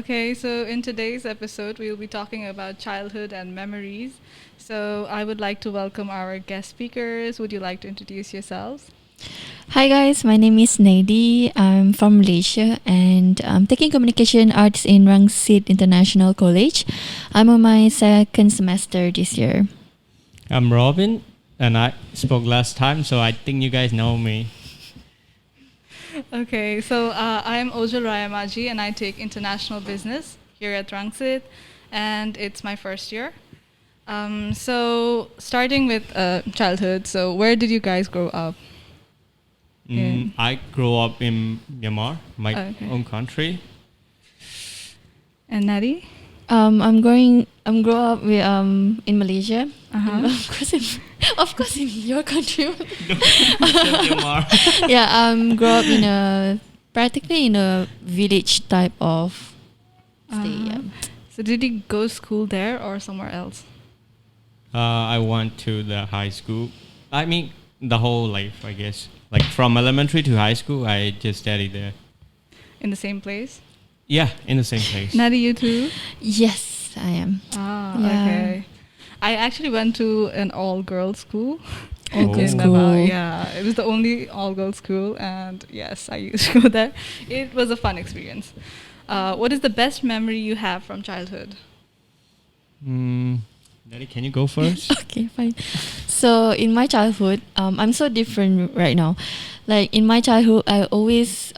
Okay, so in today's episode, we'll be talking about childhood and memories. So I would like to welcome our guest speakers. Would you like to introduce yourselves? Hi guys, my name is Nadi. I'm from Malaysia and I'm taking communication arts in Rangsit International College. I'm on my second semester this year. I'm Robin, and I spoke last time, so I think you guys know me. Okay, so I'm Ojal Rayamaji and I take international business here at Rangsit, and it's my first year. So starting with childhood, so where did you guys grow up? I grew up in Myanmar, my own country. And Nadi? I'm grow up with in Malaysia. Uh-huh. Of course in your country. Myanmar. Yeah, grow up in practically in a village type of stay. Yeah. So did you go to school there or somewhere else? I went to the high school. I mean, the whole life, I guess. Like from elementary to high school, I just studied there. In the same place? Yeah, in the same place. Nadi, you too? Yes, I am. Ah, Yeah. okay. I actually went to an all-girls school. All-girls In school. Nepal. Yeah, it was the only all-girls school, and yes, I used to go there. It was a fun experience. What is the best memory you have from childhood? Daddy, can you go first? Okay, fine. So in my childhood, I'm so different right now. Like in my childhood, I always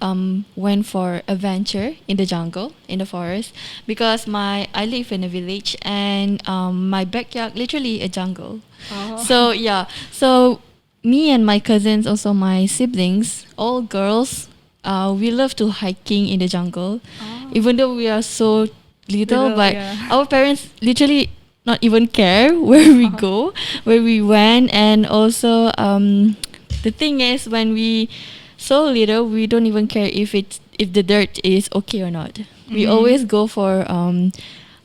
went for adventure in the jungle, in the forest, because I live in a village and my backyard literally a jungle. Oh. So yeah, so me and my cousins, also my siblings, all girls, we love to hiking in the jungle, even though we are so little, but yeah. our parents literally not even care where we go, where we went. And also the thing is, when we so little, we don't even care if the dirt is okay or not. We always go for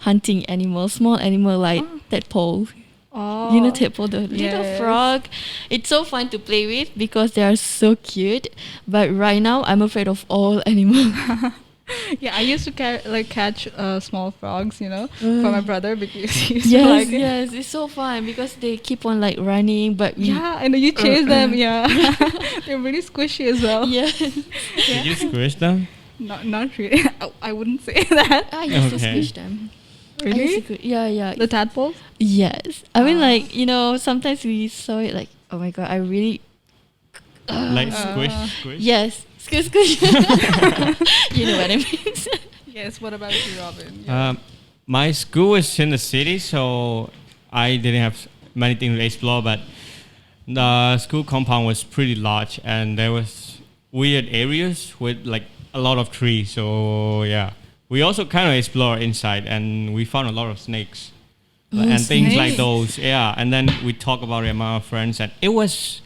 hunting animals, small animal like tadpole. Oh. You know tadpole, the little Yes. frog. It's so fun to play with because they are so cute. But right now, I'm afraid of all animals. Yeah, I used to catch small frogs, for my brother because he used to Yes, like it. yes, it's so fun because they keep on like running, but we Yeah, and you chase them. Yeah, they're really squishy as well. yes. Did you squish them? Not really. I wouldn't say that. I used to Okay. squish them. I Really? used to yeah, yeah. The tadpoles? Yes. I mean, like, sometimes we saw it like, oh my god, I really. Like squish? Yes. Squish, squish. You know what I mean? Yes. What about you, Robin? Yeah. My school is in the city, so I didn't have many things to explore, but the school compound was pretty large and there was weird areas with like a lot of trees. So yeah, we also kind of explored inside and we found a lot of snakes and things like snakes. those. Yeah, and then we talk about it among our friends, and it was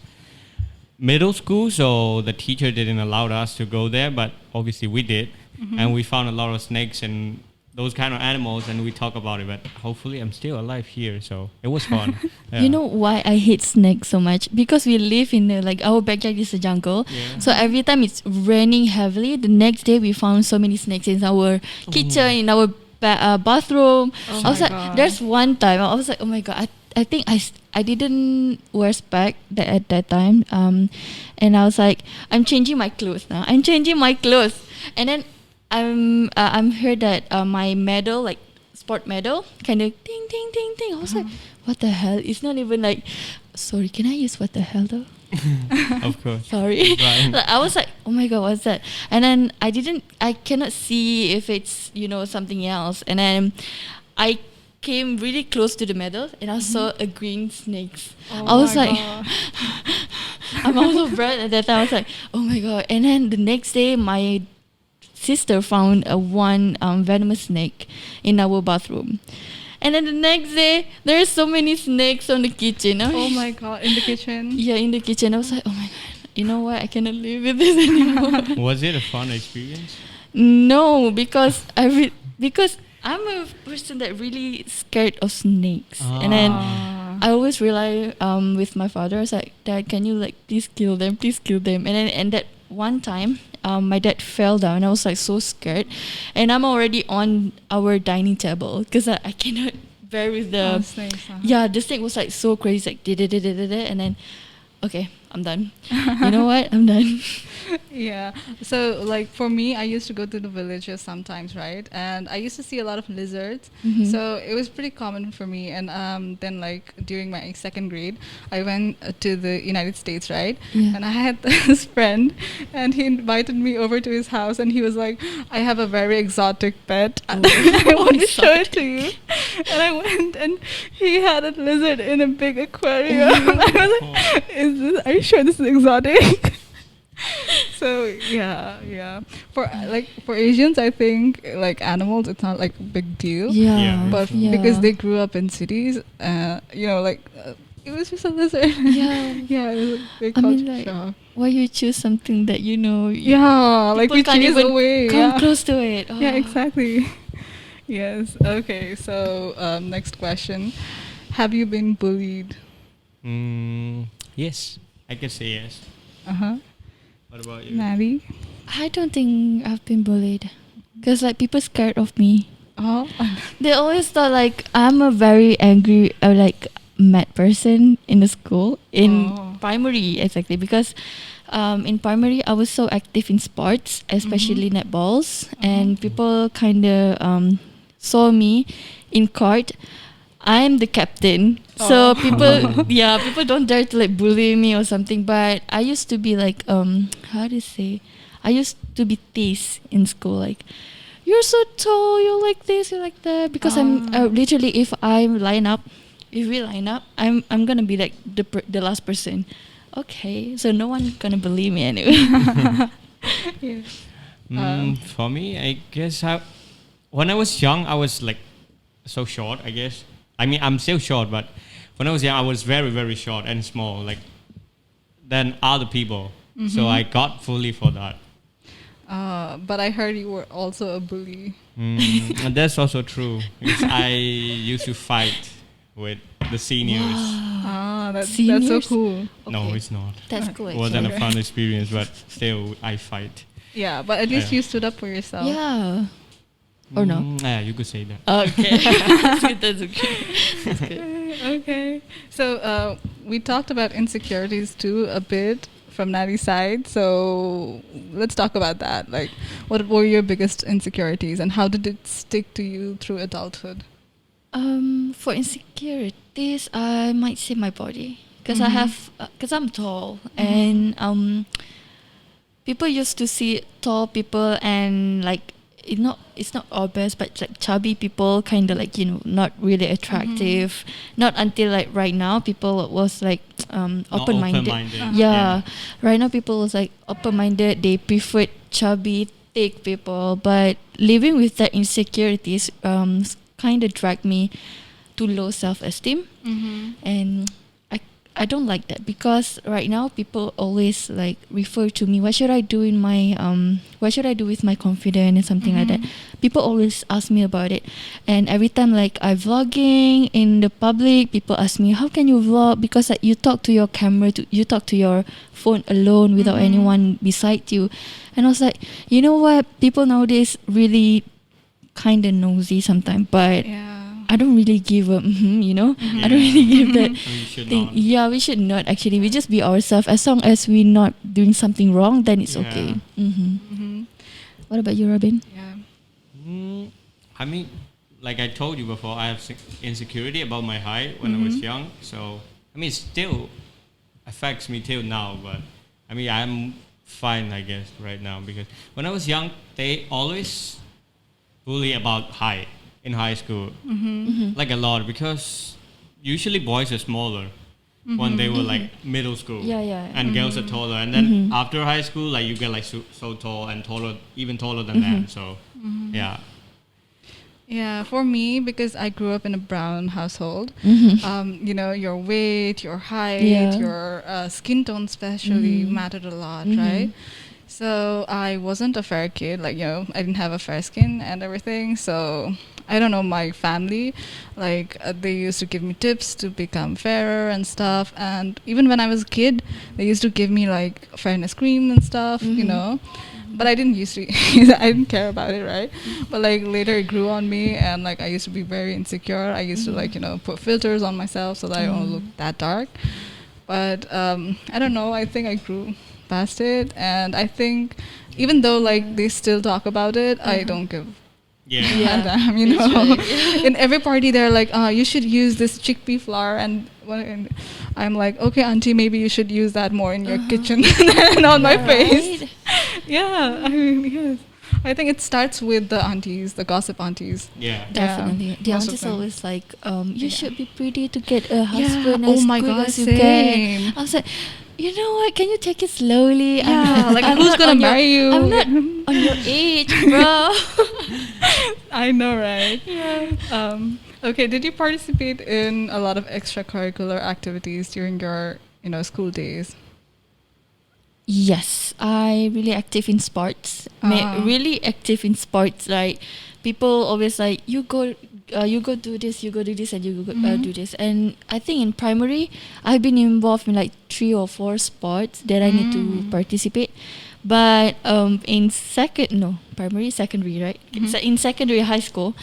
middle school, so the teacher didn't allow us to go there, but obviously we did. And we found a lot of snakes and those kind of animals, and we talk about it, but hopefully I'm still alive here, so it was fun. Yeah. You know why I hate snakes so much? Because we live in our backyard is a jungle. Yeah. So every time it's raining heavily, the next day we found so many snakes in our kitchen, in our bathroom. Oh I was my like, God. there's one time I was like, oh my god, I think I didn't wear spec at that time. And I was like, I'm changing my clothes now. I'm changing my clothes, and then I'm heard that my medal, like sport medal, kind of ding ding ding ding. I was like, what the hell? It's not even like, sorry, can I use what the hell though? Of course. Sorry. Right. Like, I was like, oh my god, what's that? And then I cannot see if it's something else. And then I came really close to the medal and I saw a green snake. I was my like, God. I'm out of breath at that time. I was like, oh my god. And then the next day, my sister found one venomous snake in our bathroom. And then the next day, there's so many snakes on the kitchen. Oh my God, in the kitchen. Yeah, in the kitchen. I was like, oh my god, you know what? I cannot live with this anymore. Was it a fun experience? No, because because I'm a person that really scared of snakes, and then I always rely with my father. I was like, Dad, can you please kill them, and then that one time my dad fell down. I was like so scared, and I'm already on our dining table because I cannot bear with the snakes, yeah, the snake was like so crazy, like and then okay, I'm done. You know what? I'm done. Yeah. So like for me, I used to go to the villages sometimes, right? And I used to see a lot of lizards. Mhm. So it was pretty common for me. And then like during my second grade, I went to the United States, right? Yeah. And I had this friend, and he invited me over to his house, and he was like, "I have a very exotic pet. Oh, I want to show it exotic. to you." And I went, and he had a lizard in a big aquarium. I was like, "Are you sure this is exotic?" So yeah. For Asians, I think like animals, it's not like a big deal. Yeah. Yeah. But Yeah. because they grew up in cities, it was just a lizard. Yeah. Yeah, it was a big I mean, culture like, shock. why you choose something that you know? Yeah, like we people can't chase even away. come Yeah. close to it. Yeah, Oh. exactly. Yes. Okay. So next question: have you been bullied? Yes, I can say yes. What about you? Maddie? I don't think I've been bullied because like people scared of me. Oh. They always thought like I'm a very angry or like mad person in the school in Oh. primary exactly because in primary I was so active in sports, especially netballs, and people kind of saw me in court. I'm the captain, so people don't dare to like bully me or something. But I used to be like how do you say? I used to be teased in school like, you're so tall, you're like this, you're like that. Because I'm literally, if we line up, I'm gonna be like the last person. Okay, so no one gonna believe me anyway. Yeah. For me, I guess when I was young, I was like so short, I guess. I mean, I'm still short, but when I was young, I was very, very short and small, like than other people. So I got fully for that. But I heard you were also a bully. And that's also true. Because I used to fight with the seniors. That's so Seniors? cool. No, Okay. it's not. That's cool. It wasn't a Okay. fun experience, but still, I fight. Yeah, but at least Yeah. you stood up for yourself. Yeah. Or no? Yeah, you could say that. Okay. That's good. That's okay. That's good. Okay. So we talked about insecurities too a bit from Nadi's side. So let's talk about that. Like, what were your biggest insecurities, and how did it stick to you through adulthood? For insecurities, I might say my body because because I'm tall and people used to see tall people and like it's not obvious, but like chubby people kind of like not really attractive. Not until like right now, people was like open-minded. open-minded. Yeah. Right now people was like open-minded. They preferred chubby, thick people, but living with that insecurities kind of dragged me to low self-esteem, and I don't like that because right now people always like refer to me. What should I do with my confidence and something like that? People always ask me about it, and every time like I vlogging in the public, people ask me, how can you vlog? Because like you talk to your camera, you talk to your phone alone without anyone beside you. And I was like, you know what? People nowadays really kind of nosy sometimes, but Yeah. I don't really give a I don't really give that We should thing. not. Yeah, we should not actually. We just be ourselves. As long as we're not doing something wrong, then it's Yeah. okay. Mm-hmm. What about you, Robin? Yeah. I mean, like I told you before, I have insecurity about my height when I was young. So, I mean, it still affects me till now. But, I mean, I'm fine, I guess, right now. Because when I was young, they always bully about height in high school. Like a lot. Because usually boys are smaller when they were like middle school. Yeah. And girls are taller. And then after high school, like you get like so tall and taller, even taller than them. So, yeah. Yeah, for me, because I grew up in a brown household, your weight, your height, Yeah. your skin tone especially mattered a lot, right? So I wasn't a fair kid, I didn't have a fair skin and everything. So I don't know, my family, they used to give me tips to become fairer and stuff. And even when I was a kid, they used to give me like fairness cream and stuff, but I didn't used to. I didn't care about it, right? But like later it grew on me, and like I used to be very insecure. I used to like put filters on myself so that I don't look that dark. But I don't know. I think I grew past it, and I think even though like they still talk about it, I don't give. Yeah. A damn, In every party, they're like, you should use this chickpea flour, and I'm like, okay, auntie, maybe you should use that more in your kitchen than on my face. Yeah, I mean, yes. I think it starts with the aunties, the gossip aunties. Yeah. Definitely. The most of aunties them. always like, you should be pretty to get a husband Oh as my good God, as you same. can. I was like, you know what? Can you take it slowly? Yeah, like I'm who's not gonna on your- marry you? I'm not on your age, bro. I know, right? Yeah. Okay, did you participate in a lot of extracurricular activities during your, school days? Yes, I really active in sports. Really active in sports. Like people always like you go do this, you go do this, and you go do this. And I think in primary, I've been involved in like 3 or 4 sports that I need to participate. But in secondary, right? In secondary high school,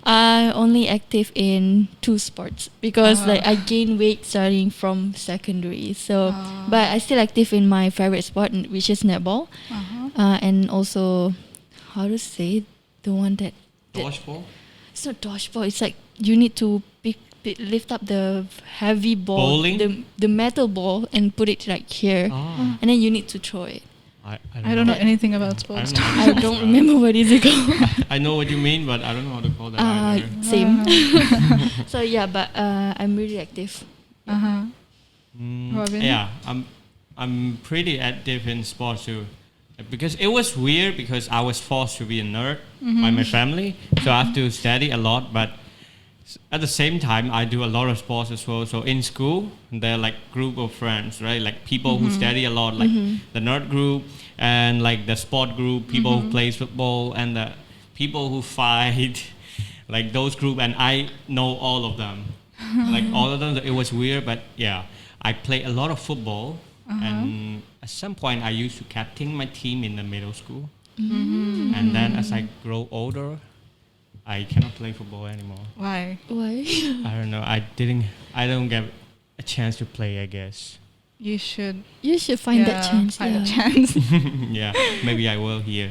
I only active in 2 sports because like I gained weight starting from secondary. So, but I still active in my favorite sport, which is netball, and also how to say the one that Dodgeball? it's not dodgeball. It's like you need to lift up the heavy ball, Bowling? the metal ball, and put it like here, and then you need to throw it. I don't know anything about sports. I don't remember what is it called. I know what you mean, but I don't know how to call that either. Same. So yeah, but I'm really active. Robin? Yeah, I'm pretty active in sports too, because it was weird because I was forced to be a nerd by my family, so I have to study a lot. But at the same time, I do a lot of sports as well. So in school, they're like group of friends, right? Like people who study a lot, like the nerd group and like the sport group, people who plays football and the people who fight, like those group. And I know all of them, like all of them. It was weird, but yeah, I play a lot of football. And at some point, I used to captain my team in the middle school. And then as I grow older, I cannot play football anymore. Why? I don't know. I don't get a chance to play, I guess. You should. You should find that chance. Find a chance. Yeah, maybe I will here.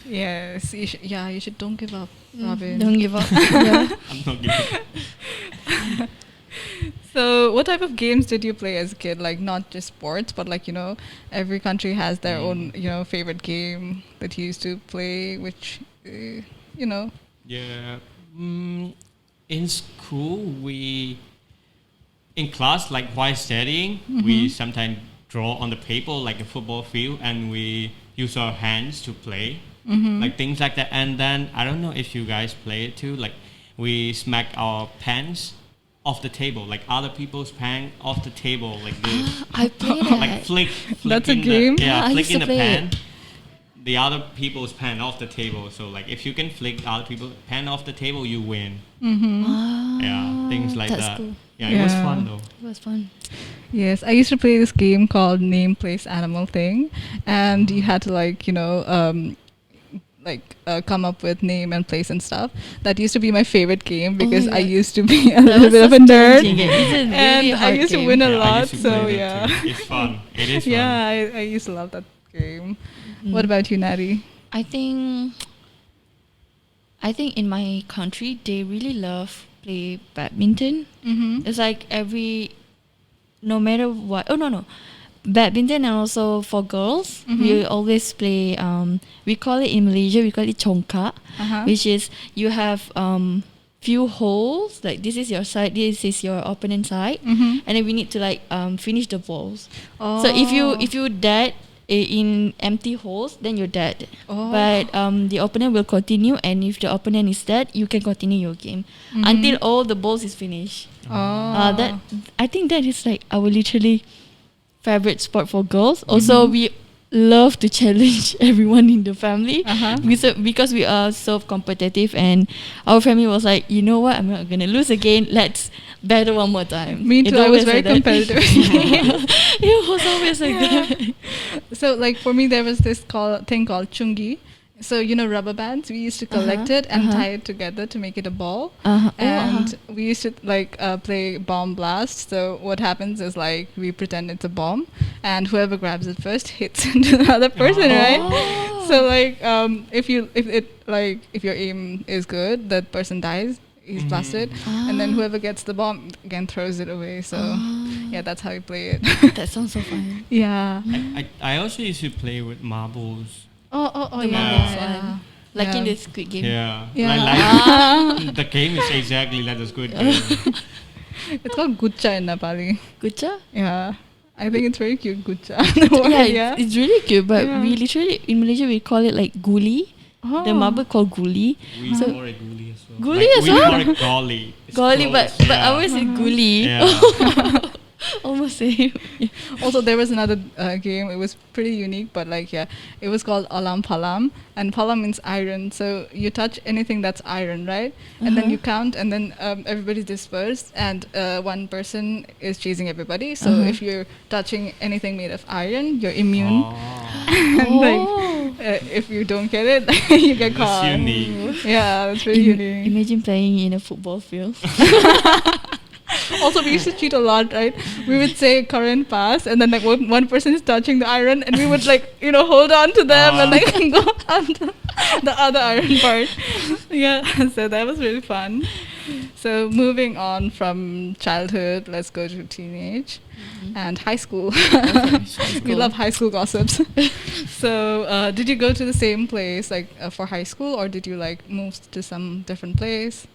Yes. You should. Yeah, you should. Don't give up, Robin. Don't give up. Yeah. I'm not giving up. So, what type of games did you play as a kid? Like, not just sports, but like, every country has their own, favorite game that you used to play, which, Yeah. In school, in class, like while studying, we sometimes draw on the paper like a football field, and we use our hands to play, like things like that. And then I don't know if you guys play it too. Like we smack our pens off the table, like other people's pen off the table, like this. I play that. Like flick That's a in game? I flick used in to the play pen. it. The other people's pen off the table. So like if you can flick other people's pen off the table, you win. Yeah, things like That's that. cool. Yeah, it was Yeah. fun though. It was fun. Yes, I used to play this game called Name, Place, Animal thing, and you had to come up with name and place and stuff. That used to be my favorite game because I God. used to be a That little was bit so of a nerd, challenging. It's a really and I hard used to game. win a Yeah, I lot. used to So play yeah, that too. It's fun. It is fun. yeah, I used to love that game. What about you, Natty? I think in my country they really love play badminton. It's like no matter what. Oh no, badminton, and also for girls we always play. We call it in Malaysia, we call it chongka, which is you have few holes. Like this is your side, this is your opponent side, and then we need to finish the balls. Oh. So if you dead in empty holes, then you're dead. But the opponent will continue, and if the opponent is dead, you can continue your game until all the balls is finished. That I think that is like our literally favorite sport for girls. Also, we love to challenge everyone in the family because we are so competitive, and our family was like, you know what, I'm not gonna lose again. Let's battle one more time. Me too. I was very competitive. It was always like that. So like for me, there was this thing called chungi. So rubber bands. We used to collect it and tie it together to make it a ball. And we used to like play bomb blast. So what happens is like we pretend it's a bomb, and whoever grabs it first hits into the other person, right? So like if your aim is good, that person dies. He's blasted, and then whoever gets the bomb again throws it away. So yeah, that's how we play it. That sounds so fun. Yeah. I also used to play with marbles. The yeah. marbles Yeah. one. Like in the Squid Game. Yeah. Yeah. Like the game is exactly like the Squid Game. It's called gucha in Nepali. Gucha? Yeah. I think it's very cute, gucha. It's really cute, but we literally, in Malaysia, we call it like guli. Oh. The marble called guli. We call it guli as well. Guli as well? We call it golly. It's Goli, close, but ours is guli. Yeah. Almost same. Also, there was another game. It was pretty unique, but it was called alam palam, and palam means iron. So you touch anything that's iron, right? And then you count, and then everybody's dispersed, and one person is chasing everybody. So if you're touching anything made of iron, you're immune. And if you don't get it, you get caught. That's unique. Yeah, that's really unique. Imagine playing in a football field. Also, we used to cheat a lot, right? We would say current pass, and then like one person is touching the iron, and we would hold on to them and go onto the other iron part. Yeah, so that was really fun. So moving on from childhood, let's go to teenage and high school. We love high school gossips. So did you go to the same place for high school, or did you move to some different place?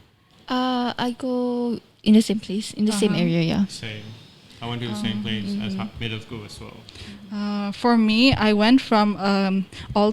I go in the same place, in the same area, yeah. Same. I went to the same place as middle school as well. For me, I went from all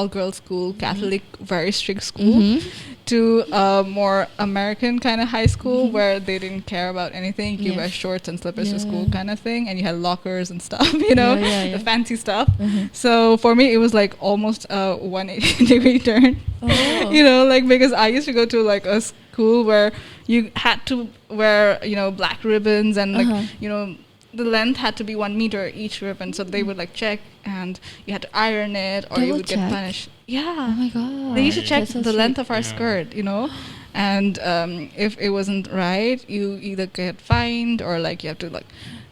girls school, Catholic, very strict school, to a more American kind of high school where they didn't care about anything. You wear shorts and slippers to school kind of thing, and you had lockers and stuff, the fancy stuff. So for me, it was almost a 180-degree turn. Because I used to go to a school where you had to wear black ribbons, and the length had to be 1 meter each ribbon, so they would check, and you had to iron it, or you would get punished. Yeah. Oh my god. They used to check That's so the length of our Yeah. skirt, and if it wasn't right, you either get fined or you have to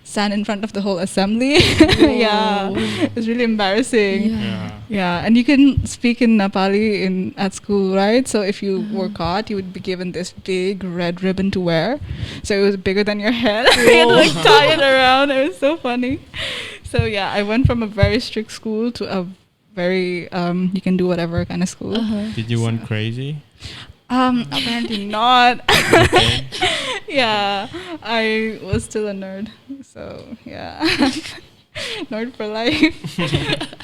stand in front of the whole assembly. Yeah, it's really embarrassing. Yeah, and you can speak in Nepali at school, right? So if you were caught, you would be given this big red ribbon to wear. So it was bigger than your head. You had to tie it around. It was so funny. So yeah, I went from a very strict school to a very you can do whatever kind of school. Did you want crazy? Apparently not. Okay. Yeah, I was still a nerd. So yeah, nerd for life.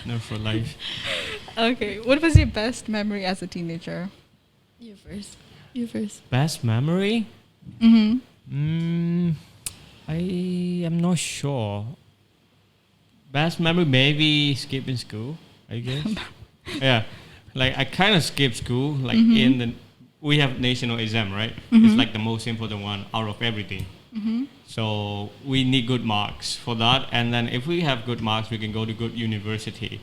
No, for life. Okay, what was your best memory as a teenager? You first. Best memory? Mm-hmm. I am not sure. Best memory, maybe skipping school, I guess. Yeah, I kind of skipped school. We have national exam, right? It's the most important one out of everything. So we need good marks for that, and then if we have good marks, we can go to good university.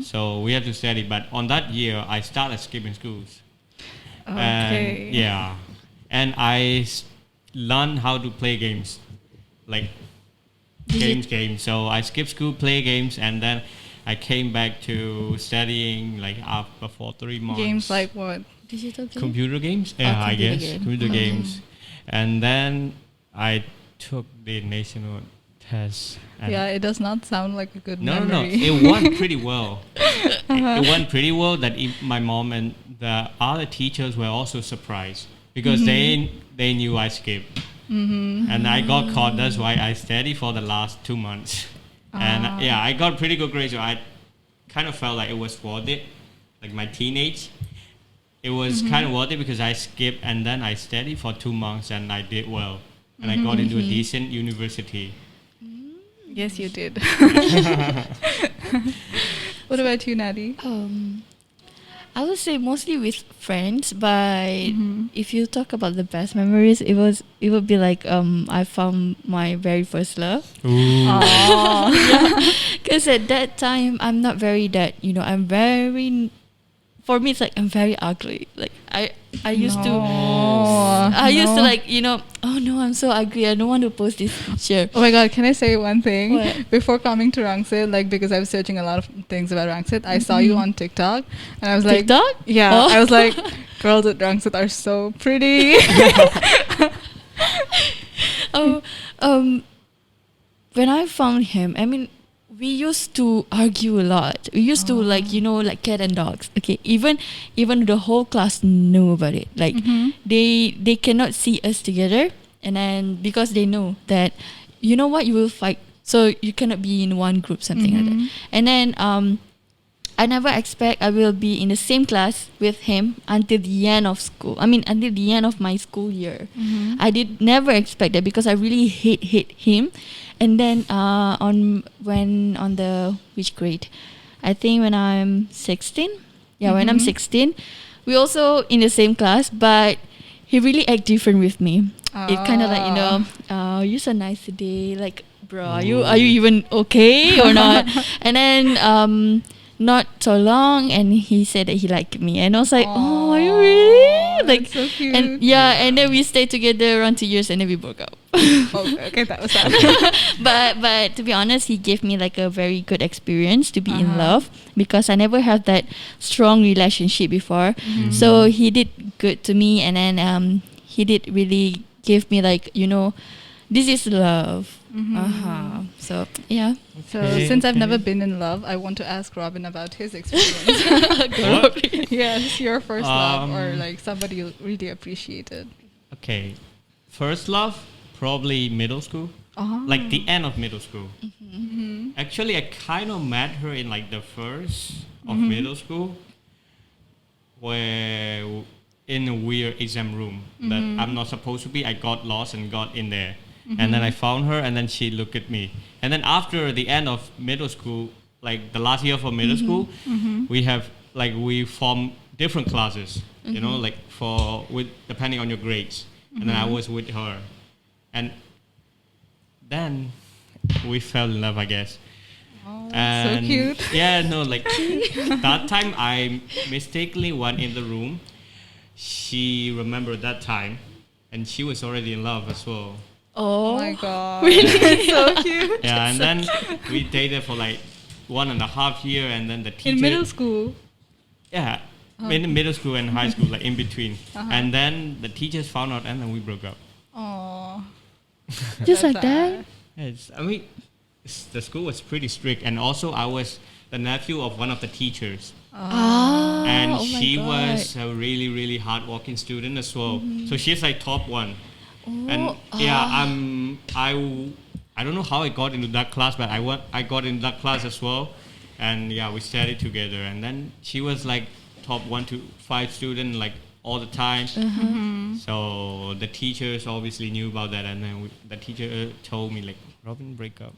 So we have to study. But on that year, I started skipping schools. Okay. And I learned how to play games, games. So I skipped school, play games, and then I came back to studying after for 3 months. Games like what? Digital game? Computer games? Yeah, I computer guess. game. Computer games. And then I took the national test. And Yeah, it does not sound like a good No, memory. it went pretty well. It went pretty well that my mom and the other teachers were also surprised because they knew I skipped. And I got caught. That's why I studied for the last 2 months. And I got pretty good grades. So I kind of felt like it was worth it. My teenage, it was kind of worth it because I skipped and then I studied for 2 months and I did well. And I got into a decent university. Yes, you did. What about you, Nadi? I would say mostly with friends, but if you talk about the best memories, it would be like I found my very first love. Because at that time I'm not very that, you know, I'm very, for me it's like I'm very ugly. Like I used to like, you know, oh no, I'm so ugly, I don't want to post this picture. Oh my god, can I say one thing? What? Before coming to Rangsit, like because I was searching a lot of things about Rangsit, I saw you on TikTok and I was like, TikTok? yeah, Oh. I was like, girls at Rangsit are so pretty. When I found him, I mean, we used to argue a lot. We used to like, you know, like cat and dogs. Okay, even the whole class knew about it. Like they cannot see us together, and then because they know that, you know what, you will fight, so you cannot be in one group, something like that. And then I never expect I will be in the same class with him until the end of school. I mean, until the end of my school year. I did never expect that because I really hate him. And then on the which grade? I think when I'm 16. Yeah, when I'm 16, we also in the same class, but he really act different with me. It kind of like, you know, you're so nice today. Like, bro, are you even okay or not? And then not so long, and he said that he liked me, and I was like, oh, are you really? Like, so cute. and yeah, and then we stayed together around 2 years, and then we broke up. Okay, that was sad. but to be honest, he gave me like a very good experience to be in love, because I never had that strong relationship before. So he did good to me, and then he did really give me like, you know, this is love. So yeah. So since I've never been in love, I want to ask Robin about his experience. What? Yes, your first love, or like somebody you really appreciated. Okay, first love, probably middle school. Like the end of middle school. Actually, I kind of met her in like the first of middle school, where in a weird exam room that I'm not supposed to be. I got lost and got in there. And then I found her, and then she looked at me. And then after the end of middle school, like the last year for middle school, we form different classes, you know, like with depending on your grades. And then I was with her. And then we fell in love, I guess. Oh, And so cute. Yeah, no, like that time I mistakenly went in the room. She remembered that time, and she was already in love as well. Oh my god. Really? So cute. Yeah, and then we dated for like 1.5 years, and then the teacher... In middle school? Yeah, in middle school and high school, like in between. And then the teachers found out, and then we broke up. Oh. Just like that? Yes, I mean, the school was pretty strict, and also I was the nephew of one of the teachers. And she was a really, really hard-working student as well. So she's like top one. And yeah, I don't know how I got into that class, but I got into that class as well. And yeah, we studied together. And then she was like top 1 to 5 student like all the time. So the teachers obviously knew about that, and then the teacher told me like, Robin, break up.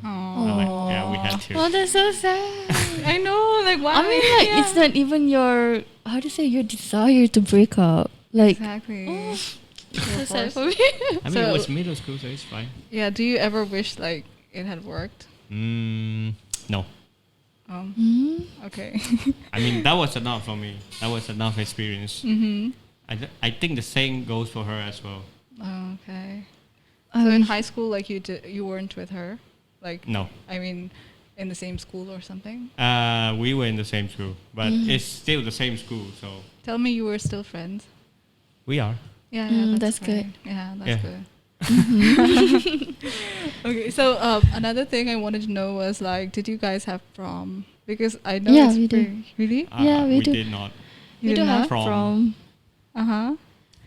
I'm like, yeah, we had to. Oh, that's so sad. I know, like why? I mean, like it's not even your, how to say, your desire to break up. Like, Exactly. so sad for me. I mean, it was middle school, so it's fine. Yeah, do you ever wish like it had worked? No. Okay. I mean, that was enough for me. That was enough experience. I think the same goes for her as well. Okay. So in high school, like you weren't with her, like No. I mean, in the same school or something. We were in the same school, but it's still the same school, so Tell me you were still friends. we are. Yeah, that's good. fine. Yeah, that's Yeah. good. Okay, so another thing I wanted to know was like, did you guys have prom? Because I know Yeah, it's we did. Really? Yeah, we do. did not. We You do did have not? prom, Uh-huh.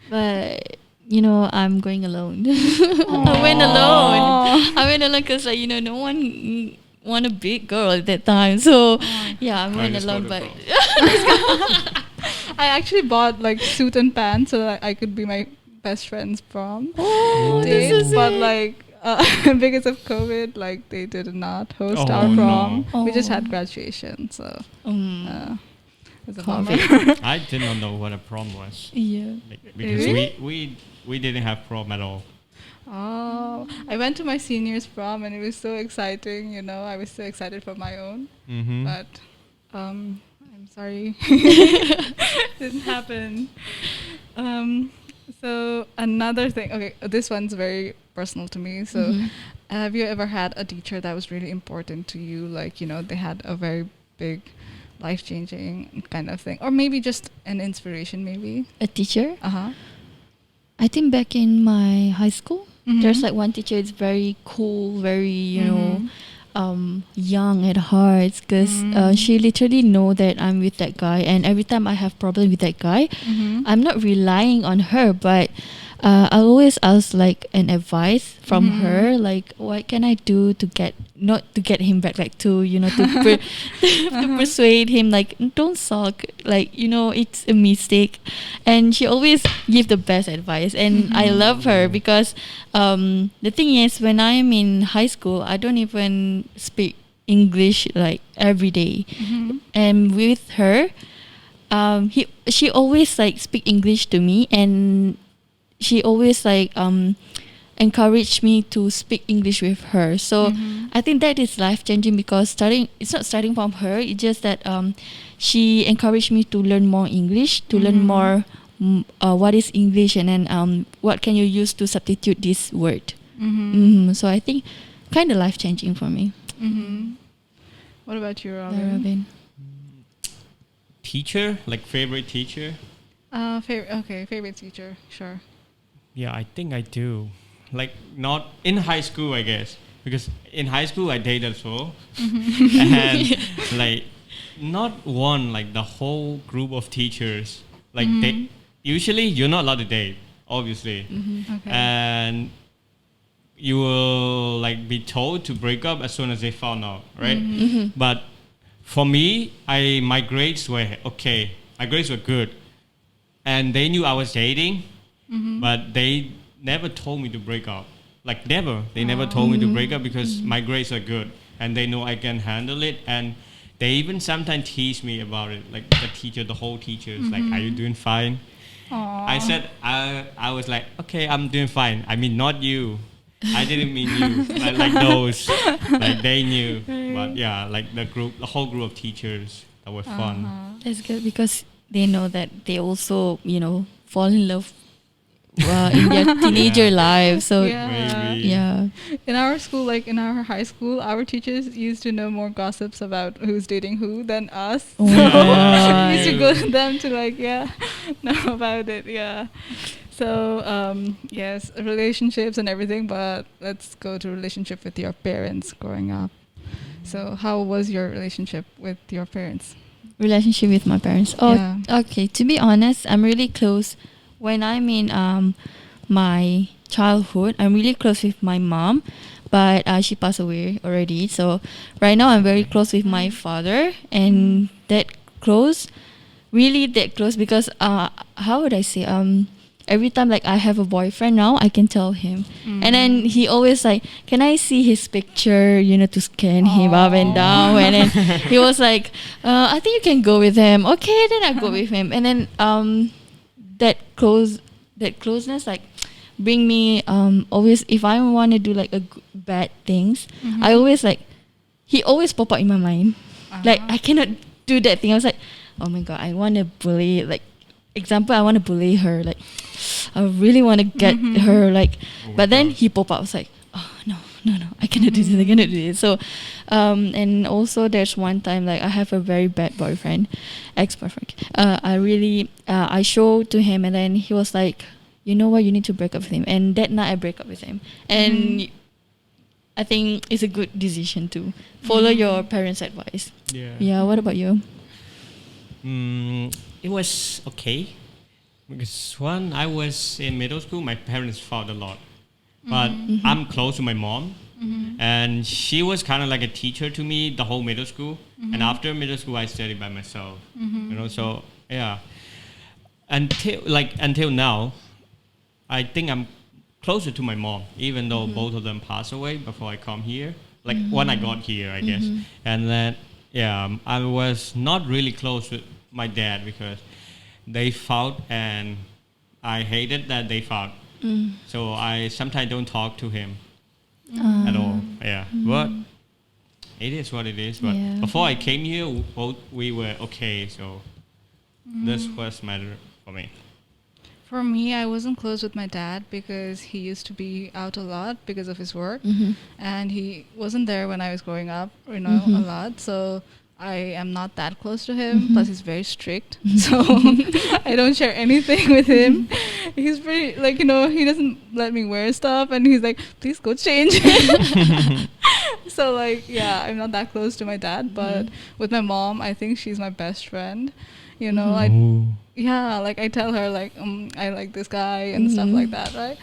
but you know, I'm going alone. I went alone. I went alone because like, you know, no one want a big girl at that time. So yeah, I went just alone. go But to I actually bought like suit and pants so that I could be my best friend's prom this date, is but it. like because of COVID, like they did not host Oh, our prom. no. We just Oh. had graduation, so It's a bummer. I did not know what a prom was. Yeah. Because Really? we didn't have prom at all. Oh, I went to my senior's prom and it was so exciting. You know, I was so excited for my own, Mm-hmm. but I'm sorry, didn't happen. So another thing. Okay, this one's very personal to me. So, Mhm. have you ever had a teacher that was really important to you? Like, you know, they had a very big, life-changing kind of thing, or maybe just an inspiration. Maybe. A teacher? Uh-huh. I think back in my high school, Mhm. there's like one teacher. It's very cool, very Mhm. young at heart, because she literally know that I'm with that guy, and every time I have problem with that guy, Mhm. I'm not relying on her, but I always ask like an advice from Mhm. her, like what can I do to get not to get him back, like to to persuade him, like don't sulk, like it's a mistake, and she always give the best advice, and I love her because the thing is when I am in high school, I don't even speak English like every day, Mhm. and with her, she always like speak English to me, and she always like encouraged me to speak English with her. So Mhm. I think that is life changing, because it's not starting from her. It's just that she encouraged me to learn more English, to learn more what is English, and then what can you use to substitute this word. So I think kind of life changing for me. Mhm. What about you, Yeah, Robin? Robin. Teacher, like favorite teacher. Favorite teacher, sure. Yeah, I think I do. Like not in high school, I guess, because in high school I dated as well, and like not one, like the whole group of teachers. Like they usually you're not allowed to date, obviously, Okay. and you will like be told to break up as soon as they found out, right? But for me, my grades were okay. My grades were good, and they knew I was dating, but they never told me to break up. Like never, they never told me to break up because my grades are good, and they know I can handle it. And they even sometimes tease me about it. Like the whole teacher is like, "Are you doing fine?" Aw. I said, I was like, okay, I'm doing fine. I mean, not you. I didn't mean you. Like those, like they knew. But yeah, like the whole group of teachers that were fun. That's good, because they know that they also fall in love in their teenager Yeah. life. So Yeah. Maybe. yeah. In our school, like in our high school, our teachers used to know more gossips about who's dating who than us. Oh So my God. we used to go to them to like, know about it. Yeah. So yes, relationships and everything, but let's go to relationship with your parents growing up. So how was your relationship with your parents? Relationship with my parents. Oh, Yeah. okay. To be honest, I'm really close. When I'm in my childhood, I'm really close with my mom, but she passed away already. So right now, I'm very close with my father, and that close, really that close, because how would I say every time like I have a boyfriend now, I can tell him, and then he always like, can I see his picture, to scan him up and down, and then he was like, I think you can go with him. Okay, then I go with him, and then that closeness like bring me always, if I want to do like bad things, I always like, he always pop up in my mind, like I cannot do that thing. I was like, oh my god, I want to bully, like example, I want to bully her, like I really want to get her, like, Oh but my then God. he pop up. I was like, oh no, I cannot do this, I cannot do this. So and also there's one time like I have a very bad boyfriend, ex-boyfriend. I showed to him, and then he was like, you know what, you need to break up with him. And that night I break up with him, and I think it's a good decision to follow your parents' advice. Yeah, what about you? It was okay. Because when I was in middle school, my parents fought a lot. But I'm close to my mom. And she was kind of like a teacher to me the whole middle school. And after middle school, I studied by myself. So yeah. Until now, I think I'm closer to my mom, even though both of them passed away before I come here. Like when I got here, I guess. And then, I was not really close with my dad because they fought and I hated that they fought. So I sometimes don't talk to him at all. Yeah, but it is what it is. But Yeah. before I came here, we were okay. So this was matter for me. For me, I wasn't close with my dad because he used to be out a lot because of his work, and he wasn't there when I was growing up, a lot. So I am not that close to him. Plus, he's very strict, so I don't share anything with him. He's pretty he doesn't let me wear stuff, and he's like, "Please go change." So I'm not that close to my dad, but with my mom, I think she's my best friend. I tell her I like this guy and stuff like that, right?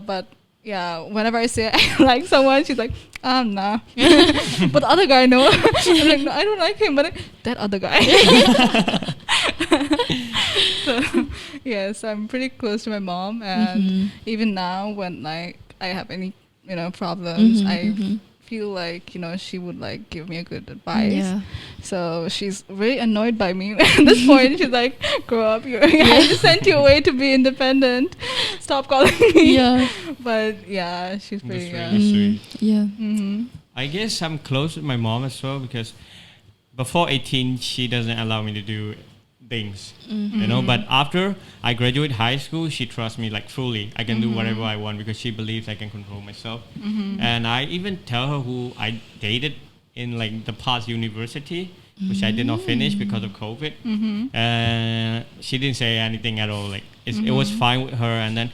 But yeah, whenever I say I like someone, she's like, nah. But the other guy, no. I'm like, no, I don't like him, but that other guy. So yes, I'm pretty close to my mom, and even now when I have any problems, I feel like she would give me a good advice. Yeah. So she's really annoyed by me at this point. She's like, grow up, I just sent you away to be independent, stop calling me. Yeah. But yeah, she's pretty That's really sweet. Yeah. I guess I'm close with my mom as well because before 18 she doesn't allow me to do things, but after I graduate high school, she trusts me fully. I can do whatever I want because she believes I can control myself. And I even tell her who I dated in the past university, which I did not finish because of COVID. And she didn't say anything at all. It was fine with her. And then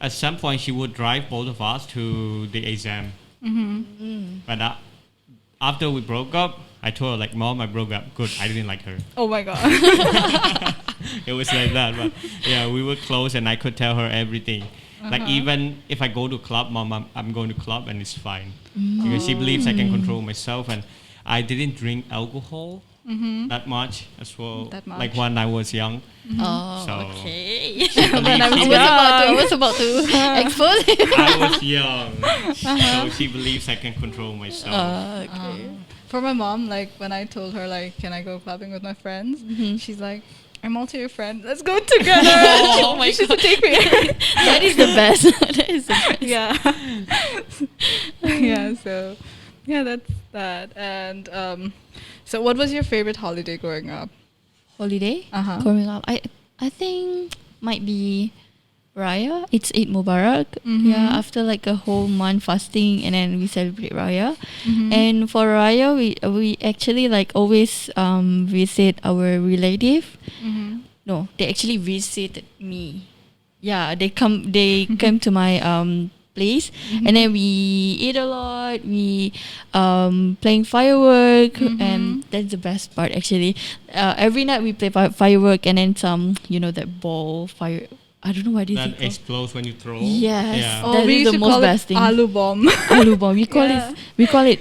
at some point she would drive both of us to the exam. But after we broke up, I told her Mom, I broke up. Good, I didn't like her. Oh my god. It was like that, but yeah, we were close and I could tell her everything. Even if I go to club, Mom, I'm going to club and it's fine. Because she believes I can control myself, and I didn't drink alcohol that much as well. That much. When I was young. Oh, So okay. she believes I was about to expose him. I was young. So she believes I can control myself. Okay. For my mom, when I told her can I go clubbing with my friends, she's like, I'm also your friend. Let's go together. Oh my She should god. take me. That is the best. That is the best. Yeah. Yeah. So, yeah, that's that. And so, what was your favorite holiday growing up? Holiday Uh-huh. growing up. I think might be Raya. It's Eid Mubarak. Mhm. Yeah, after a whole month fasting, and then we celebrate Raya. Mhm. And for Raya, we actually always visit our relative. Mhm. No, they actually visited me. Yeah, they came to my place, and then we eat a lot. We playing firework, and that's the best part actually. Every night we play firework, and then some that ball fire. I don't know what is That it called. explodes when you throw. Yes. Yeah. Oh, that we is used the to most call best it thing. Alu bomb. Alu bomb. We call it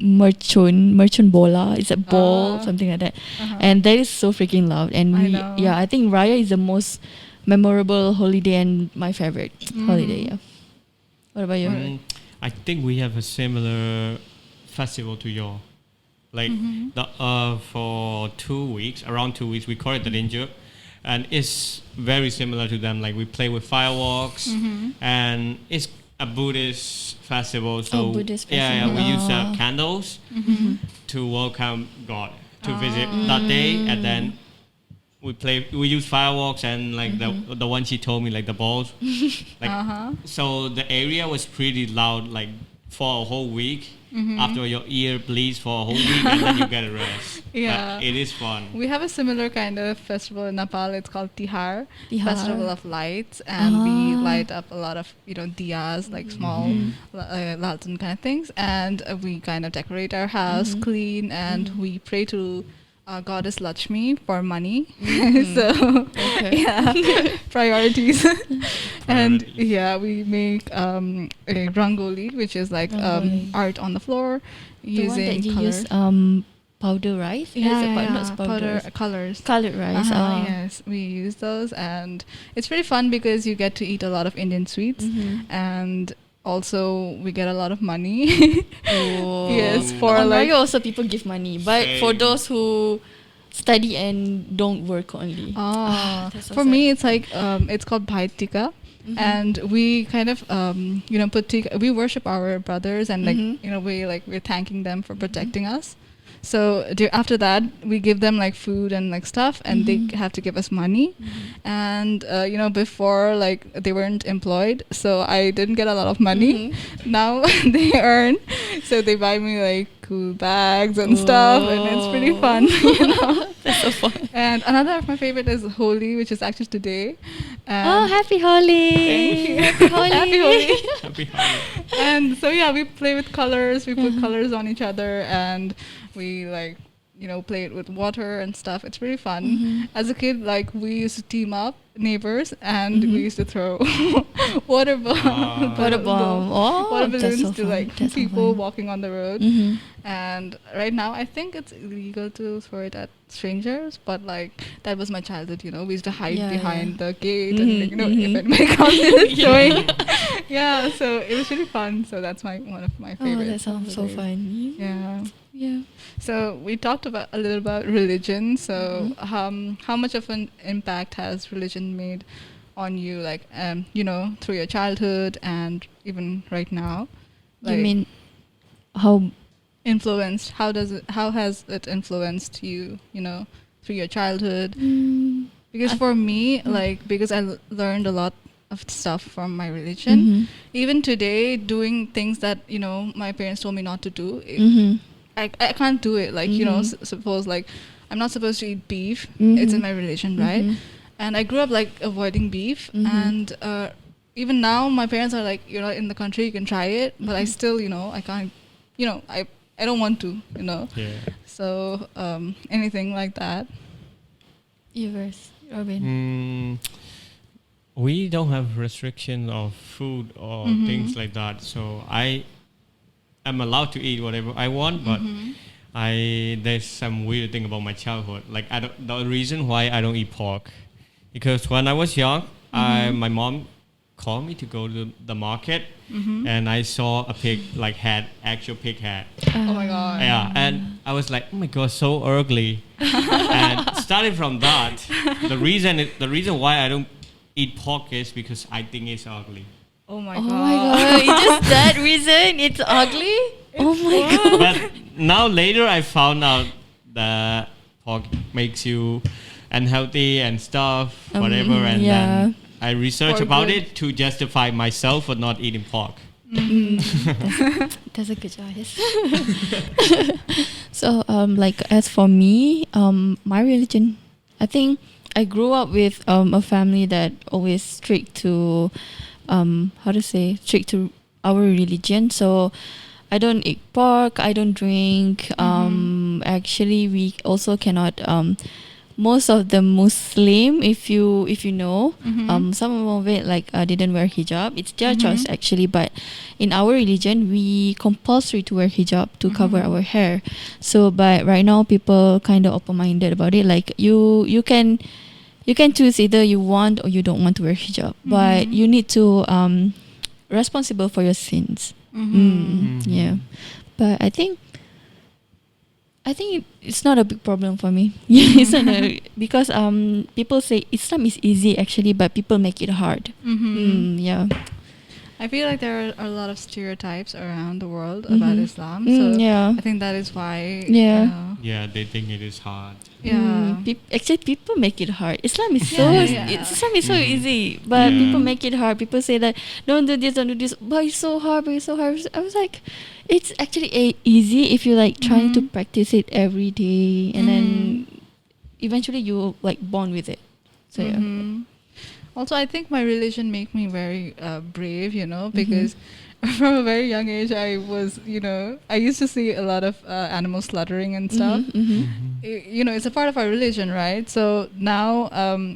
merchun bola. It's a ball, something like that. And that is so freaking loud. And I know. I think Raya is the most memorable holiday and my favorite holiday. Yeah. What about you? I think we have a similar festival to your. For 2 weeks, around 2 weeks, we call it the Ranger. And it's very similar to them. We play with fireworks, and it's a Buddhist festival. So Buddhist yeah, we use festival. candles to welcome God to visit that day, and then we use fireworks and the one she told me the balls, so the area was pretty loud for a whole week. After your ear bleeds for a whole week, and then you get a rest. Yeah. But it is fun. We have a similar kind of festival in Nepal. It's called Tihar, Tihar. Festival of Lights, and we light up a lot of diyas, small laltan kind of things, and we kind of decorate our house, clean, and we pray to Goddess Lakshmi for money. So yeah, priorities. And yeah, we make a rangoli, which is art on the floor The one that using you colors. use powder rice. Not powder. Colors. Colored rice. Yes, we use those, and it's pretty fun because you get to eat a lot of Indian sweets, and also we get a lot of money. Oh. Yes, for on Raya also people give money, but for Same. those who study and don't work only. That's so For sad. me, it's like it's called Bhaitika, and we kind of put we worship our brothers, and like we're thanking them for protecting us. So after that, we give them like food and like stuff, and they have to give us money. And before, like, they weren't employed, so I didn't get a lot of money. Now they earn, so they buy me like cool bags and stuff, and it's pretty fun. That's so fun. And another of my favorite is Holi, which is actually today. Oh, happy Holi! Thank you. Happy Holi! Happy Holi. Happy Holi. And so yeah, we play with colors. We put colors on each other, and we like play it with water and stuff. It's really fun. As a kid, like, we used to team up neighbors, and we used to throw water balloons, Water bomb. Oh, water that's balloons so to fun. like That's so people fun. walking on the road. And right now, I think it's illegal to throw it at strangers, but like, that was my childhood. We used to hide Yeah, behind yeah. the gate, and like, if anybody comes in, it's throwing. Yeah, so it was really fun. So that's one of my Oh, favorites. that sounds so fun. Yeah. Yeah. So we talked a little about religion. So how much of an impact has religion made on you, like through your childhood and even right now? You mean how? How has it influenced you, through your childhood? Mm, Because for me, like, because I learned a lot of stuff from my religion. Even today, doing things that my parents told me not to do, I can't do it. Like, suppose like I'm not supposed to eat beef. It's in my religion, right? And I grew up like avoiding beef, and even now my parents are like, you're not in the country, you can try it, but I still, I can't, I don't want to, Yeah. So anything like that. Yours, Robin. We don't have restriction of food or things like that, so I am allowed to eat whatever I want, but there's some weird thing about my childhood. Like, the reason why I don't eat pork, because when I was young, my mom called me to go to the market, and I saw a pig, like, actual pig head. Oh my god. Yeah, and I was like, oh my god, so ugly. And starting from that, the reason why I don't eat pork is because I think it's ugly. Oh my Oh god. my god! It's just that reason. It's ugly. Oh my god! But now later I found out that pork makes you unhealthy and stuff, whatever, and then I researched Pork about good. it to justify myself for not eating pork. That's a good choice. So, like, as for me, my religion, I think I grew up with a family that always strict to, strict to our religion. So, I don't eat pork. I don't drink. Actually, we also cannot. Most of the Muslim, if you know, some of it like didn't wear hijab. It's their choice actually, but in our religion, we compulsory to wear hijab to cover our hair. So, but right now, people kind of open-minded about it. Like, you can choose either you want or you don't want to wear hijab, but you need to responsible for your sins. Yeah, but I think it's not a big problem for me. It's not because people say Islam is easy actually, but people make it hard. Yeah. I feel like there are a lot of stereotypes around the world about Islam. So Yeah. I think that is why. Yeah. Yeah, they think it is hard. Yeah. Actually, people make it hard. Islam is Islam is so easy, but Yeah. people make it hard. People say that don't do this, but it's so hard. But it's so hard. I was like, it's actually easy if you like trying to practice it every day, and then eventually you like bond with it. So yeah. Also, I think my religion make me very brave, because from a very young age, I was, I used to see a lot of animal slaughtering and stuff. It's a part of our religion, right? So now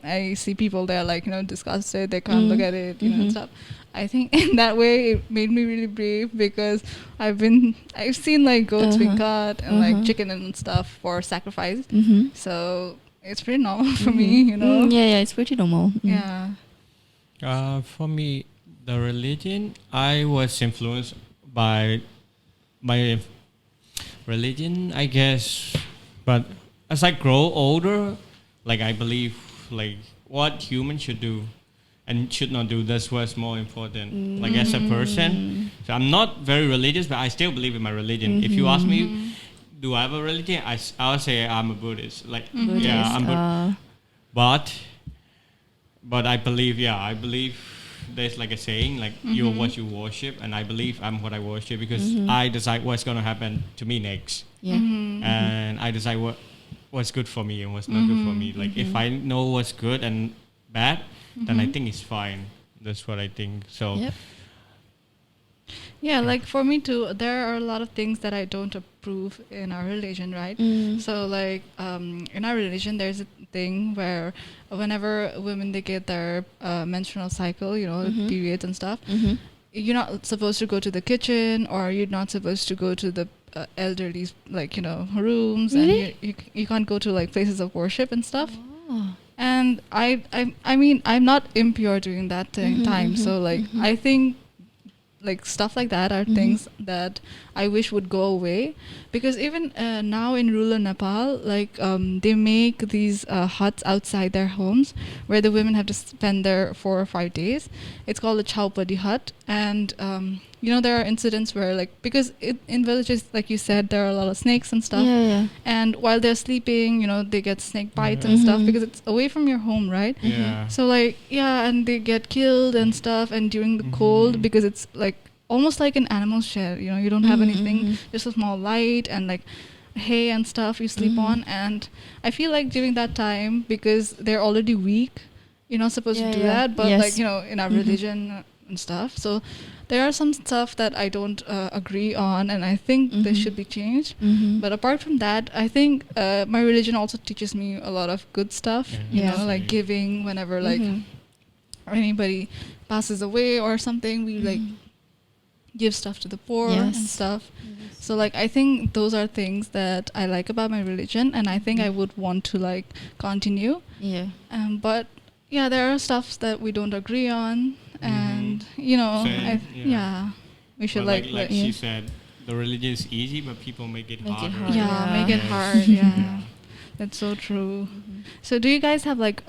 I see people that are like, disgusted, they can't look at it, and stuff. I think in that way it made me really brave, because I've seen like goats being cut and like chicken and stuff for sacrifice. So it's pretty normal for me, Yeah, it's pretty normal. Yeah. For me, the religion, I was influenced by my religion, I guess, but as I grow older, like I believe like what humans should do and should not do. That's what's more important. Like as a person, so I'm not very religious, but I still believe in my religion. If you ask me, do I have a religion? I'll say I'm a Buddhist. Like yeah, I'm but I believe there's like a saying like you're what you worship, and I believe I'm what I worship because I decide what's gonna happen to me next. Yeah. And I decide what's good for me and what's not good for me. Like if I know what's good and bad, then I think it's fine. That's what I think. So Yep. Yeah, like for me too, there are a lot of things that I don't approve in our religion, right? So like in our religion, there's a thing where whenever women they get their menstrual cycle, periods and stuff, you're not supposed to go to the kitchen, or you're not supposed to go to the elderly rooms, Really? and you can't go to like places of worship and stuff. Oh. And I mean I'm not impure during that time, so like I think like stuff like that are things that I wish would go away, because even now in rural Nepal, like they make these huts outside their homes where the women have to spend there 4 or 5 days. It's called a Chaupadi hut, and there are incidents where like, because in villages, like you said, there are a lot of snakes and stuff, Yeah. and while they're sleeping, they get snake bites and stuff because it's away from your home, right? yeah. So like and they get killed and stuff, and during the cold, because it's like almost like an animal shed, you don't have anything, just a small light and like hay and stuff you sleep on. And I feel like during that time, because they're already weak, you're not supposed to do that, but Yes. like in our religion and stuff, so there are some stuff that I don't agree on, and I think they should be changed. But apart from that, I think my religion also teaches me a lot of good stuff, like giving whenever like anybody passes away or something, we like give stuff to the poor and stuff. So like I think those are things that I like about my religion, and I think I would want to like continue. Yeah. But yeah, there are stuffs that we don't agree on, and Same, we should But like she said, the religion is easy, but people make it harder. hard. make it hard. Yeah. That's so true. So do you guys have like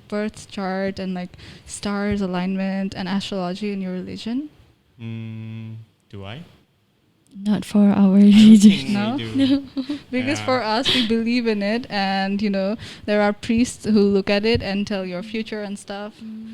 birth chart and like stars alignment and astrology in your religion? Do I? Not for our I don't religion. think No? we do. Because Yeah. for us, we believe in it, and there are priests who look at it and tell your future and stuff.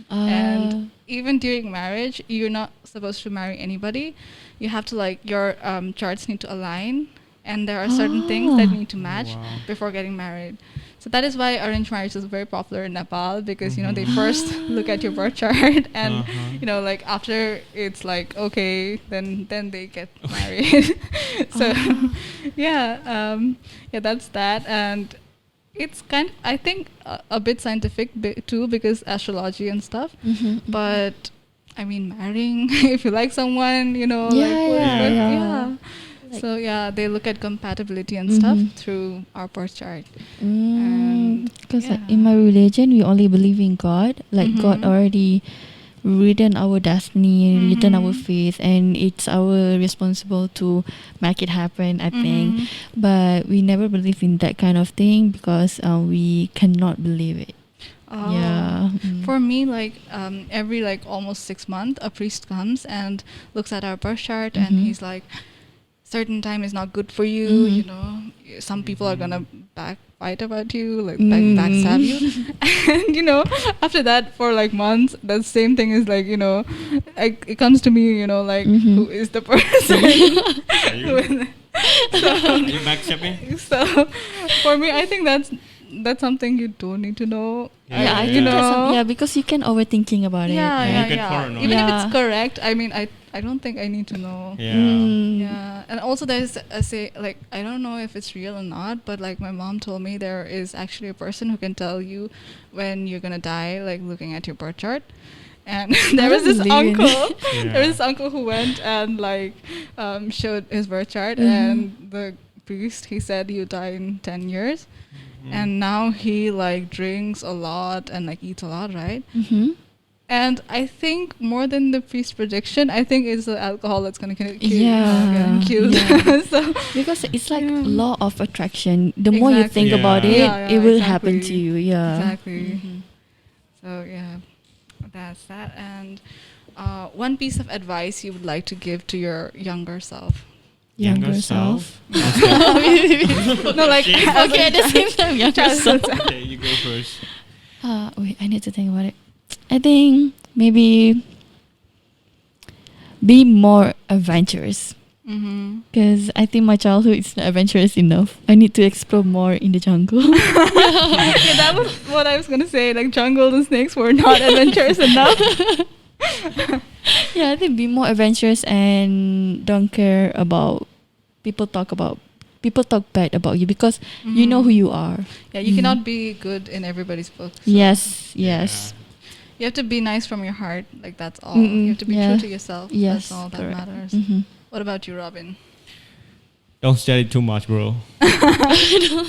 And even during marriage, you're not supposed to marry anybody. You have to like, your charts need to align, and there are certain things that need to match Wow. before getting married. So that is why arranged marriage is very popular in Nepal, because they first look at your birth chart, and like after it's like okay, then they get married. So that's that. And it's kind of, I think a bit scientific too, because astrology and stuff. But I mean, marrying if you like someone, so yeah, they look at compatibility and stuff through our birth chart. Because like, in my religion, we only believe in God. Like God already written our destiny, written our fate, and it's our responsible to make it happen, I think. But we never believe in that kind of thing because we cannot believe it. Oh. Yeah. For me, like every like almost 6 months, a priest comes and looks at our birth chart, and he's like, certain time is not good for you. Some people are gonna backbite about you, like backstab you, and after that for like months, the same thing is like it comes to me, like who is the person? Are you backstabbing? So for me, I think that's something you don't need to know. I think that's because you can overthinking about it. You get paranoid. Even if it's correct, I mean, I don't think I need to know. Yeah, and also there's a say, like, I don't know if it's real or not, but like my mom told me there is actually a person who can tell you when you're gonna die, like looking at your birth chart. And there was this uncle. There was this uncle who went and like showed his birth chart, and the priest, he said you die in 10 years. And now he like drinks a lot and like eats a lot, right? And I think more than the priest prediction, I think it's the alcohol that's gonna kill Yeah. you. Yeah. So Because it's like Yeah. law of attraction. The more you Exactly. think about it, Yeah, it will happen to exactly. you. Yeah. Exactly. Mhm. So yeah, that's that. And one piece of advice you would like to give to your younger self? Younger self. No, like as Okay, at the same time, younger self. Okay, you go first. Wait, I need to think about it. I think maybe be more adventurous. Mm-hmm. Because I think my childhood is not adventurous enough. I need to explore more in the jungle. Yeah, that was what I was gonna say. Like jungle and snakes were not adventurous enough. Yeah, I think be more adventurous and don't care about people talk bad about you because you know who you are. Yeah, you Mhm. cannot be good in everybody's book. So Yes, yes. you have to be nice from your heart. Like that's all. Mm-mm, You have to be yeah. true to yourself. Yes, That's all that correct. matters. Mhm. What about you, Robin? Don't study too much, bro.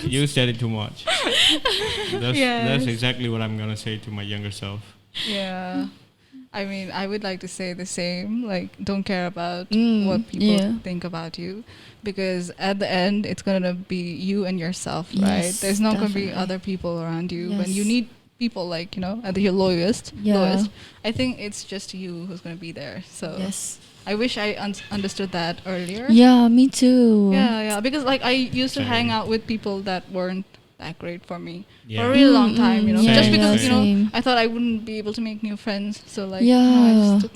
You study too much. That's Yes. exactly what I'm gonna say to my younger self. Yeah. I mean, I would like to say the same. Like, don't care about Mm, what people yeah. think about you, because at the end, it's gonna be you and yourself, right? Yes, There's not gonna be definitely. other people around you. When you Yes. need people, like at your lowest, Yeah. I think it's just you who's gonna be there. So Yes. I wish I understood that earlier. Yeah, me too. Yeah, because like I used to hang Same. out with people that weren't that great for me for Yeah. a really long time, Yeah, just because same. I thought I wouldn't be able to make new friends. So like, I Yeah. just took,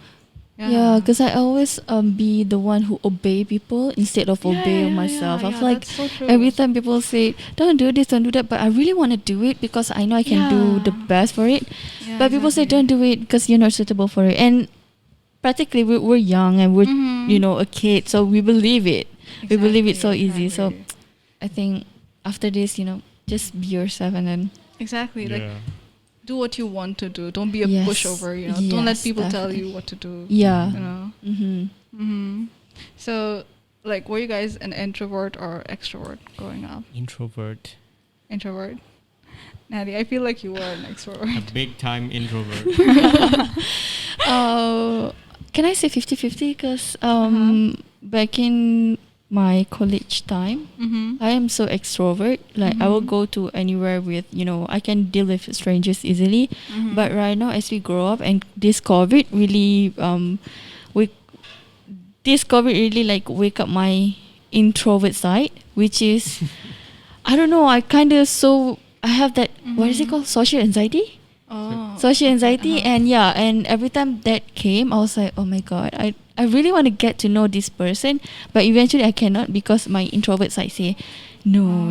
Yeah, because I always be the one who obey people instead of obeying myself. I feel like that's so true. every time people say, don't do this, don't do that, but I really want to do it because I know I can do the Yeah. best for it. Yeah, But people say, exactly. don't do it because you're not suitable for it. And practically, we're young and we're, Mhm. a kid, so we believe it. We believe it so easy. So Exactly. I think after this, just be yourself and then. Exactly, like Yeah. do what you want to do. Don't be a Yes. pushover. Don't let Yes, people tell definitely. you what to do. Yeah. Mm-hmm. Mm-hmm. So, like, were you guys an introvert or extrovert growing up? Introvert. Introvert. Natty, I feel like you were an A extrovert. big time introvert. Can I say 50-50? Because back in my college time, Mm-hmm. I am so extrovert. Like I will Mhm. go to anywhere with, I can deal with strangers easily. Mm-hmm. But right now, as we grow up and this COVID really, this COVID really like wake up my introvert side, which is, I don't know. I have that, what is it Mhm. called? Social anxiety? Oh. Social anxiety. Uh-huh. And every time that came, I was like, oh my God, I really want to get to know this person, but eventually I cannot because my introvert side say, no,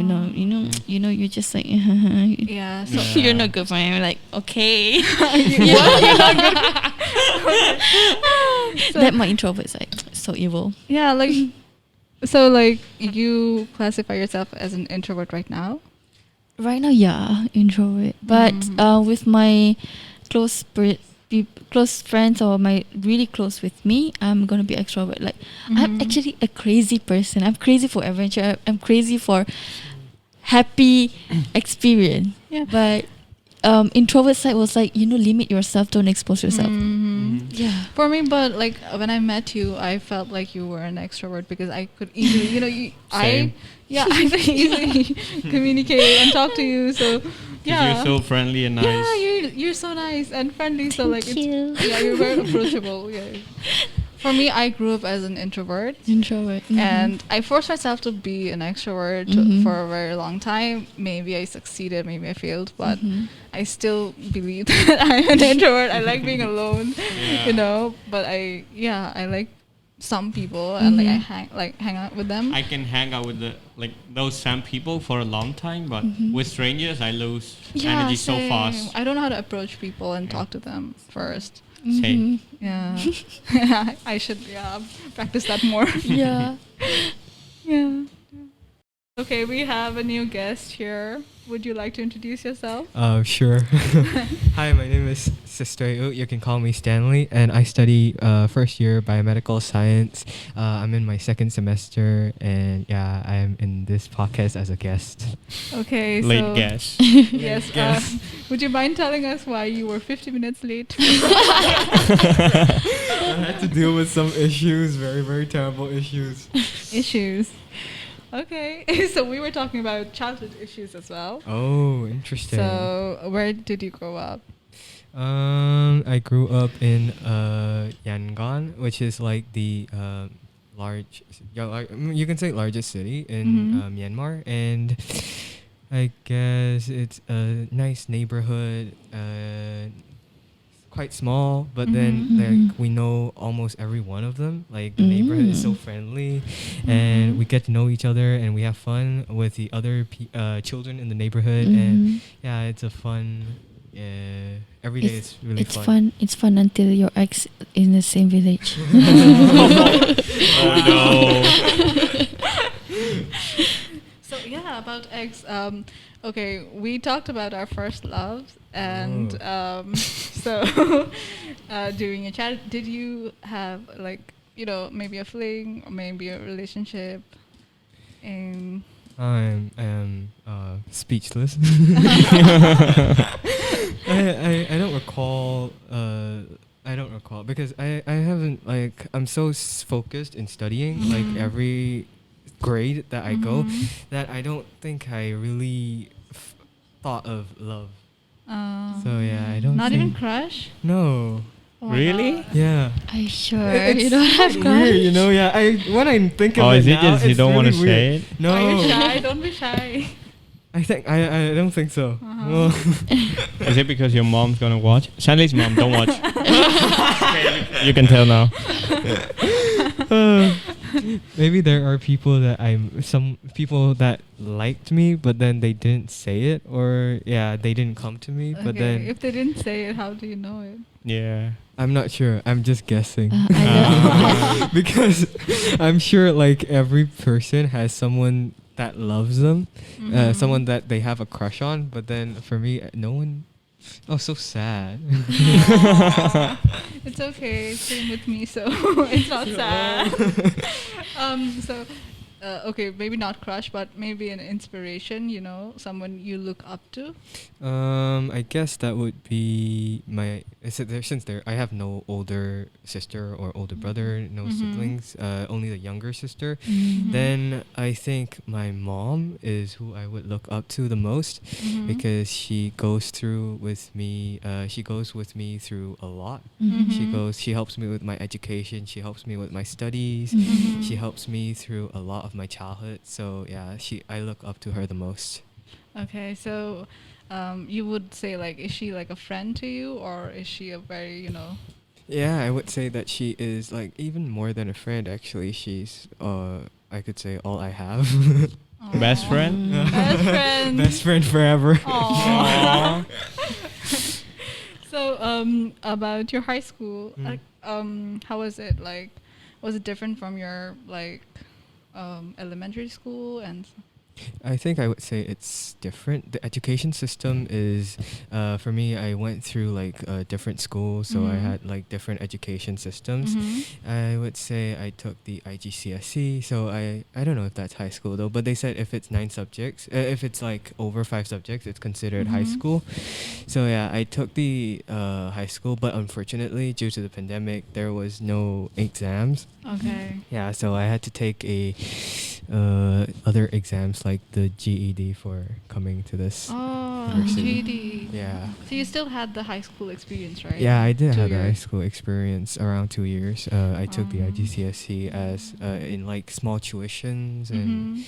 you're just like, Yeah. So Yeah. you're not good for me. I'm like, okay. That my introvert side, so evil. yeah, like so like you classify yourself as an introvert right now? Right now, yeah, introvert. But Mhm. with my close friends or my really close with me, I'm gonna be extrovert. Like I'm Mhm. actually a crazy person. I'm crazy for adventure. I'm crazy for happy experience. Yeah. But introvert side was like, limit yourself, don't expose yourself. Mhm. Yeah. For me, but like when I met you, I felt like you were an extrovert because I could easily, Same. I could easily communicate and talk to you. So, 'Cause yeah, you're so friendly and nice. yeah, you're so nice and friendly. So like, Thank you. you're very approachable. Yeah. For me, I grew up as an introvert. Introvert. And I forced myself to be an extrovert Mhm. for a very long time. Maybe I succeeded, maybe I failed, but Mhm. I still believe that I'm an introvert. I like being alone, Yeah. But I like some people and like I Mhm. hang out with them. I can hang out with those same people for a long time, but Mhm. with strangers, I lose Yeah, energy so same. fast. I don't know how to approach people and Yeah. talk to them first. Same. Yeah, I should practice that more. Yeah. Yeah. Okay, we have a new guest here. Would you like to introduce yourself? Sure. Hi, my name is Sister. You can call me Stanley, and I study first year biomedical science. I'm in my second semester, and yeah, I am in this podcast as a guest. Okay, Late so guess. yes. Guess. Would you mind telling us why you were 50 minutes late? I had to deal with some issues, very, very terrible issues. Issues. Okay, so we were talking about childhood issues as well. Oh, interesting. So, where did you grow up? I grew up in Yangon, which is like the you can say largest city in Myanmar, and I guess it's a nice neighborhood. Quite small, but then like we know almost every one of them. Like the neighborhood is so friendly, and we get to know each other, and we have fun with the other children in the neighborhood. And yeah, it's a fun. Every day it's really fun. It's fun until your ex in the same village. Oh no. So yeah, about ex. Okay, we talked about our first loves, and so during your chat, did you have like maybe a fling or maybe a relationship? In I am speechless. I don't recall. I don't recall because I haven't like I'm so focused in studying like every grade that I go that I don't think I really thought of love. So yeah, I don't. Not think, even crush. No. Oh my Really? God. Yeah. Are you sure It's you don't have crush? weird, yeah. When I think of Oh, it is it now, just you it's don't want to really weird. say it? No. Are you shy? Don't be shy. I think I don't think so. Is it because your mom's gonna watch? Shanley's mom, don't watch. Okay, you can tell now. Maybe there are some people that liked me, but then they didn't say it, or they didn't come to me. But Okay, then if they didn't say it, how do you know it? Yeah. I'm not sure. I'm just guessing I because I'm sure like every person has someone that loves them, someone that they have a crush on. But then for me, no one. Oh, so sad. Aw. It's okay. Same with me, so it's not sad. So, okay, maybe not crush, but maybe an inspiration. Someone you look up to. I guess that would be I have no older sister or older brother, no siblings, only the younger sister. Then I think my mom is who I would look up to the most because she goes with me through a lot. She helps me with my education, she helps me with my studies, she helps me through a lot of my childhood. So yeah, I look up to her the most. Okay, so you would say like, is she like a friend to you, or is she a very Yeah, I would say that she is like even more than a friend. Actually, she's I could say all I have. Best friend? Best friend. Best friend forever. Aww. So about your high school, how was it? Like, was it different from your like elementary school and? I think I would say it's different. The education system is, for me, I went through like different schools, so I had like different education systems. I would say I took the IGCSE, so I don't know if that's high school though, but they said if it's 9 subjects, if it's like over 5 subjects, it's considered high school. So yeah, I took the high school, but unfortunately, due to the pandemic, there was no exams. Okay. Yeah, so I had to take other exams like the GED for coming to this. Oh, university. GD. Yeah. So you still had the high school experience, right? Yeah, I did 2 have the high years. school experience around 2 years. I took the IGCSE as in like small tuitions and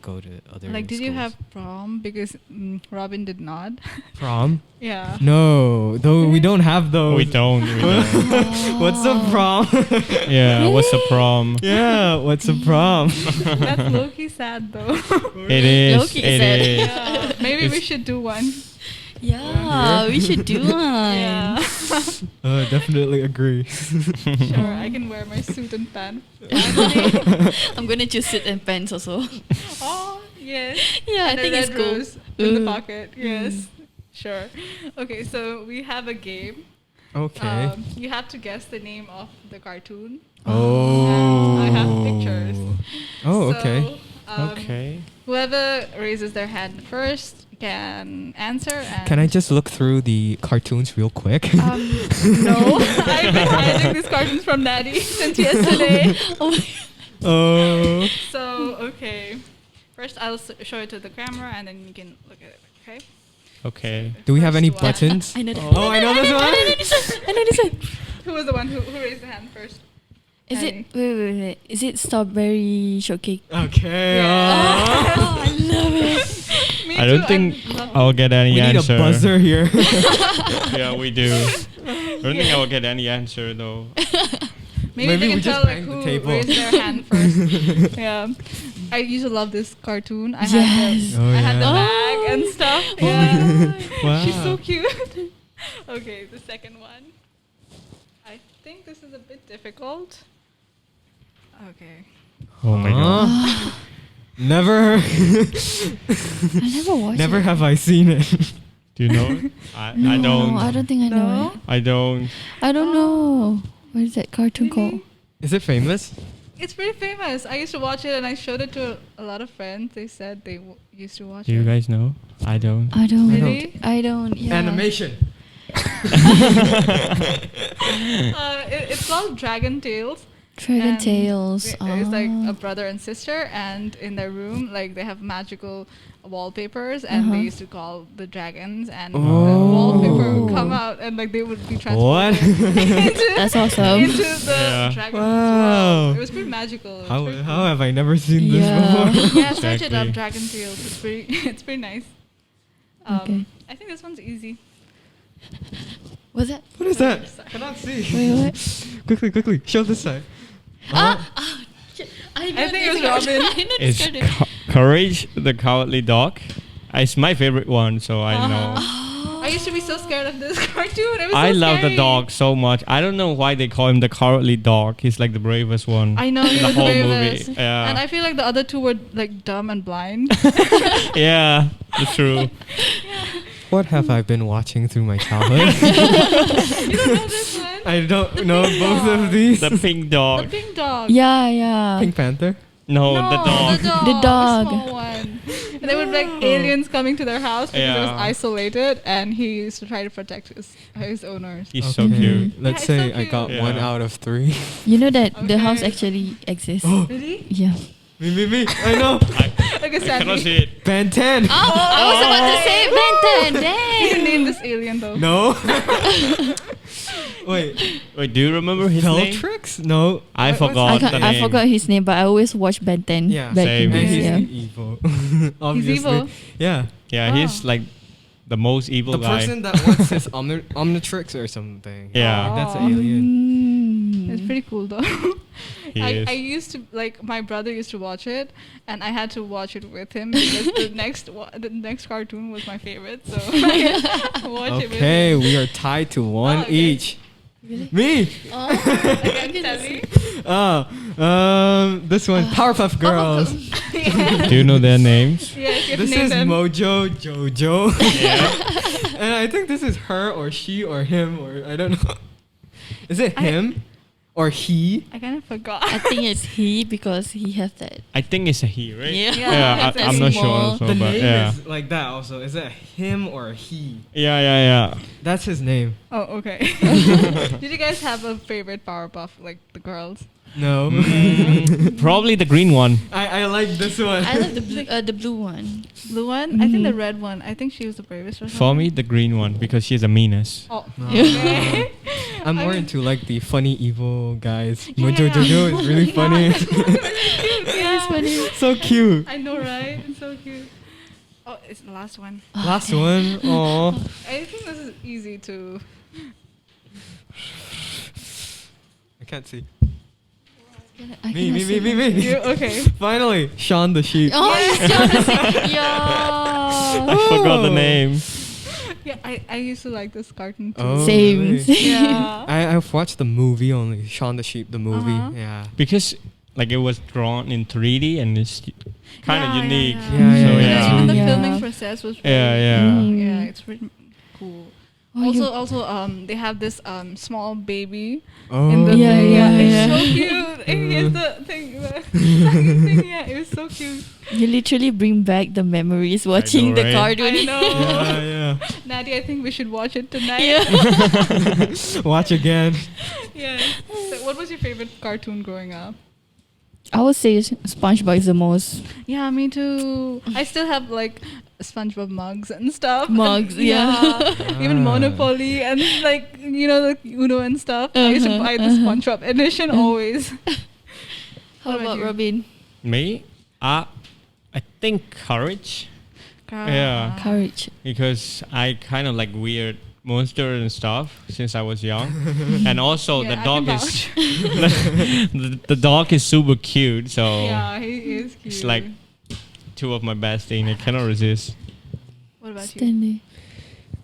go to other Like, did you schools. have prom? Because Robin did not. Prom? Yeah. No, though we don't have those. We don't. What's a prom? Yeah, what's the prom? Yeah, what's a prom? That's low-key sad though. It is. Low-key It sad. is. Yeah. Maybe we should do one. Yeah, we should do one. Yeah. Definitely agree. Sure, I can wear my suit and pants. I'm gonna choose suit and pants also. Oh, Yes. Yeah, I And a think it's red cool. rose in the Ooh. pocket. Yes. Sure. Okay, so we have a game. Okay. You have to guess the name of the cartoon. Oh. I have pictures. Oh, So, okay. Okay. Whoever raises their hand first can answer. And Can I just look through the cartoons real quick? No, I've been hiding these cartoons from Daddy since yesterday. Oh my Oh. So, okay. First, I'll show it to the camera and then you can look at it, okay? Okay. Do we have any First one. buttons? I know that. Oh, I know this one. I know this one. I know this one. Who was the one who raised the hand first? Is it? Annie. Wait. Is it strawberry shortcake? Okay. Yeah. Oh, I love it. Me I don't too, think I love I'll get any We need answer. a buzzer here. Yeah, we do. I don't think I will get any answer though. Maybe Maybe they we can just tell like bang the who table. raised their hand first. Yeah. I used to love this cartoon. I had Yes. the, Oh, I had the yeah. bag and stuff. Yeah. Wow. She's so cute. Okay, the second one. I think this is a bit difficult. Okay. Oh my god. Never. I never watched Never it. have I seen it. Do you know it? I No, don't. I don't think I know No? it. I don't. I don't know. What is that cartoon Really? called? Is it famous? It's pretty famous. I used to watch it and I showed it to a lot of friends. They said they used to watch Do you it. guys know? I don't. I don't. Really? I don't. Yeah. Animation. It's called Dragon Tales. Dragon And Tales. It's like Ah. a brother and sister, and in their room, like they have magical wallpapers, and they Uh-huh. used to call the dragons, and the Oh. wallpaper would come out, and like they would be What? transported into, That's awesome. into the Yeah. dragon's Wow. world. It was pretty magical. It was How pretty how cool. have I never seen this Yeah. before? Yeah, search it up, Exactly. Dragon Tales. It's pretty. It's pretty nice. Okay. I think this one's easy. What's that? What is that? Sorry. Cannot see. Wait, what? Quickly, show this side. Shit. I think it was Robin. I know this It's cartoon. Courage the Cowardly Dog. It's my favorite one, so I know. I used to be so scared of this cartoon. It was I so love the scary. dog so much. I don't know why they call him the Cowardly Dog. He's like the bravest one. I know he The was whole bravest. movie. Yeah. And I feel like the other two were like dumb and blind. Yeah, that's true. What have I been watching through my childhood? You don't know this one? I don't know both of these. The pink The dog. pink dog. Yeah, yeah. Pink Panther. No, No, the dog. The dog. The small one. And they would like aliens coming to their house because it was Yeah. isolated, and he used to try to protect his owners. He's so Okay, cute. Let's Yeah, say it's so I got cute. 1 Yeah. out of 3. You know that the house Okay. actually exists. Really? Yeah. Me. I know. Okay, I cannot Sandy. see it. Ben 10. I was about to say Ben 10. You Dang. name this alien though. No. Wait. Wait, do you remember his name? Feltrix? No. I What's- forgot the I name. forgot his name, but I always watch Ben 10 Yeah, back same. in And days. he's Yeah. evil. Obviously. evil? Yeah. Yeah, Ah. he's like the most evil The guy. person that wants his Omnitrix or something. Yeah. That's Oh. an alien. Mm. It's pretty cool though. He is. I used to like my brother used to watch it, and I had to watch it with him because the next cartoon was my favorite. So I had to watch it with Okay, him. we are tied to 1 okay. each. Really? Me. Oh. Against Sally. This one, Powerpuff Girls. Do you know their names? Yes, you have This to name is them. Mojo Jojo. Yeah. And I think this is her or she or him or I don't know. Is it I- him or he? I kind of forgot. I think it's he because he has that. I think it's a he, right? Yeah. Yeah, I, I'm not sure small. also, The but name yeah. is like that also. Is it him or he? Yeah. That's his name. Oh, okay. Did you guys have a favorite Powerpuff, like the girls? No. Probably the green one. I like this one. I love the blue one. Blue one? I think the Mhm. red one. I think she was the bravest or For something. me, the green one because she's the meanest. Oh, No. okay. I'm more I- into like the funny evil guys. Yeah. Mojo Jojo is really funny. Yeah. It's funny. So cute. I know, right? It's so cute. Oh, it's the last one. Last one. Oh. I think this is easy to. I can't see. I Me. You, okay. Finally, Shaun the Sheep. Oh, it's Jonathan. Yeah. I forgot the Oh. name. Yeah, I used to like this cartoon too. Oh, Same. really? Same. Yeah. I've watched the movie only. Shaun the Sheep, the movie. Uh-huh. Yeah. Because like it was drawn in 3D and it's kind of unique. yeah. Yeah, So yeah, yeah. And the Yeah. filming process was really, Yeah. yeah, it's really cool. Oh, you- Also, they have this small baby Oh. in the Yeah, thing. yeah, It's yeah. so cute. And here's the thing, the sucking thing. Yeah, it was so cute. You literally bring back the memories watching know, the right? cartoon. I know. Yeah, Natty, I think we should watch it tonight. Yeah. yeah. Watch again. Yeah. So what was your favorite cartoon growing up? I would say SpongeBob is the most. Yeah, me too. I still have like SpongeBob mugs and stuff. Mugs, yeah. Even Ah. Monopoly and like the Uno and stuff. I used to buy the SpongeBob edition always. How What about about you? Robin? Me, I think courage. Yeah. Courage. Because I kind of like weird monsters and stuff since I was young, and also Yeah, the I dog can is the dog is super cute. So Yeah, he is cute. it's like two of my best things. I cannot resist. What about you? Stanley.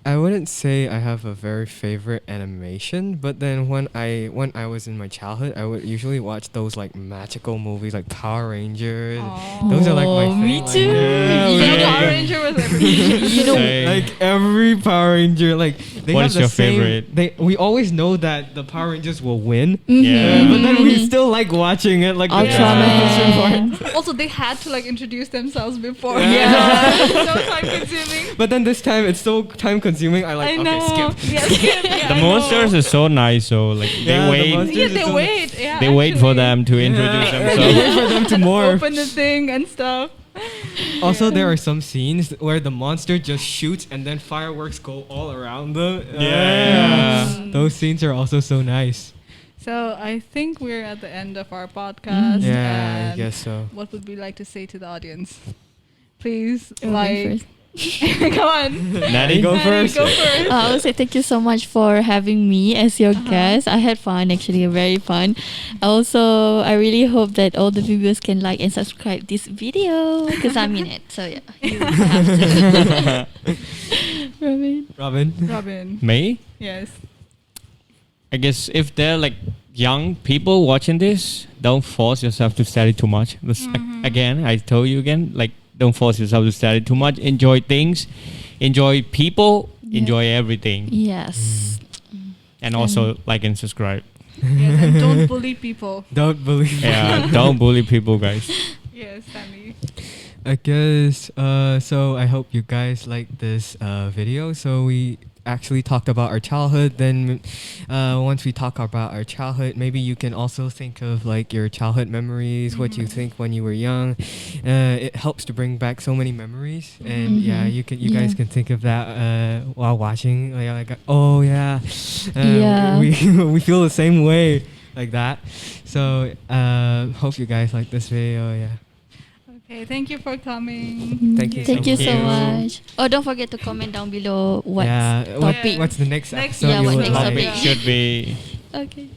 I wouldn't say I have a very favorite animation, but then when I was in my childhood, I would usually watch those like magical movies like Power Rangers. Aw. Those are like my Oh, me favorite. too. Yeah, You know, yeah. Power Ranger was everything. You know, Say, Like every Power Ranger, like they What have is the your same, favorite? We always know that the Power Rangers will win, Yeah. but then we still like watching it. Like the Ultraman. part. Also, they had to like introduce themselves before. Yeah. So time consuming. But then this time it's so time consuming. I like I okay, know. skip. Yeah, skip. Yeah, the I know. monsters are so nice. So like Yeah, they the wait. monsters- Yeah, they So- wait. Yeah, They wait for actually. them to introduce Yeah, themselves. wait for them to morph. Open the thing and stuff. Also, Yeah. there are some scenes where the monster just shoots and then fireworks go all around them. Yeah. Those scenes are also so nice. So I think we're at the end of our podcast. Mhm. Yeah, I and guess so. What would we like to say to the audience? Please, Robin like, first. come on. Natty? Go Natty, first. Go first. I would say thank you so much for having me as your guest. I had fun, actually, very fun. Also, I really hope that all the viewers can like and subscribe this video because I'm in it. So yeah, you have to. Robin. Robin. Robin. Me? Yes. I guess if they're like young people watching this, don't force yourself to study too much. Again, I told you again, like don't force yourself to study too much. Enjoy things, enjoy people, Yeah. enjoy everything, Yes. and also like and subscribe. Yes, and don't bully people. Don't believe. Yeah, don't bully people, guys. Yes, Sammy. I guess. So I hope you guys like this video. So we actually talked about our childhood. Then once we talk about our childhood, maybe you can also think of like your childhood memories, what you think when you were young. It helps to bring back so many memories, and yeah, you guys Yeah. can think of that while watching. Like oh yeah, Yeah. we we feel the same way like that. So hope you guys like this video. Yeah. Okay, thank you for coming. Thank you Thank so you so much. much. Oh, don't forget to comment down below what Yeah, topic. what's the next Next- episode Yeah, you what would next like? Topic topic? should be Okay.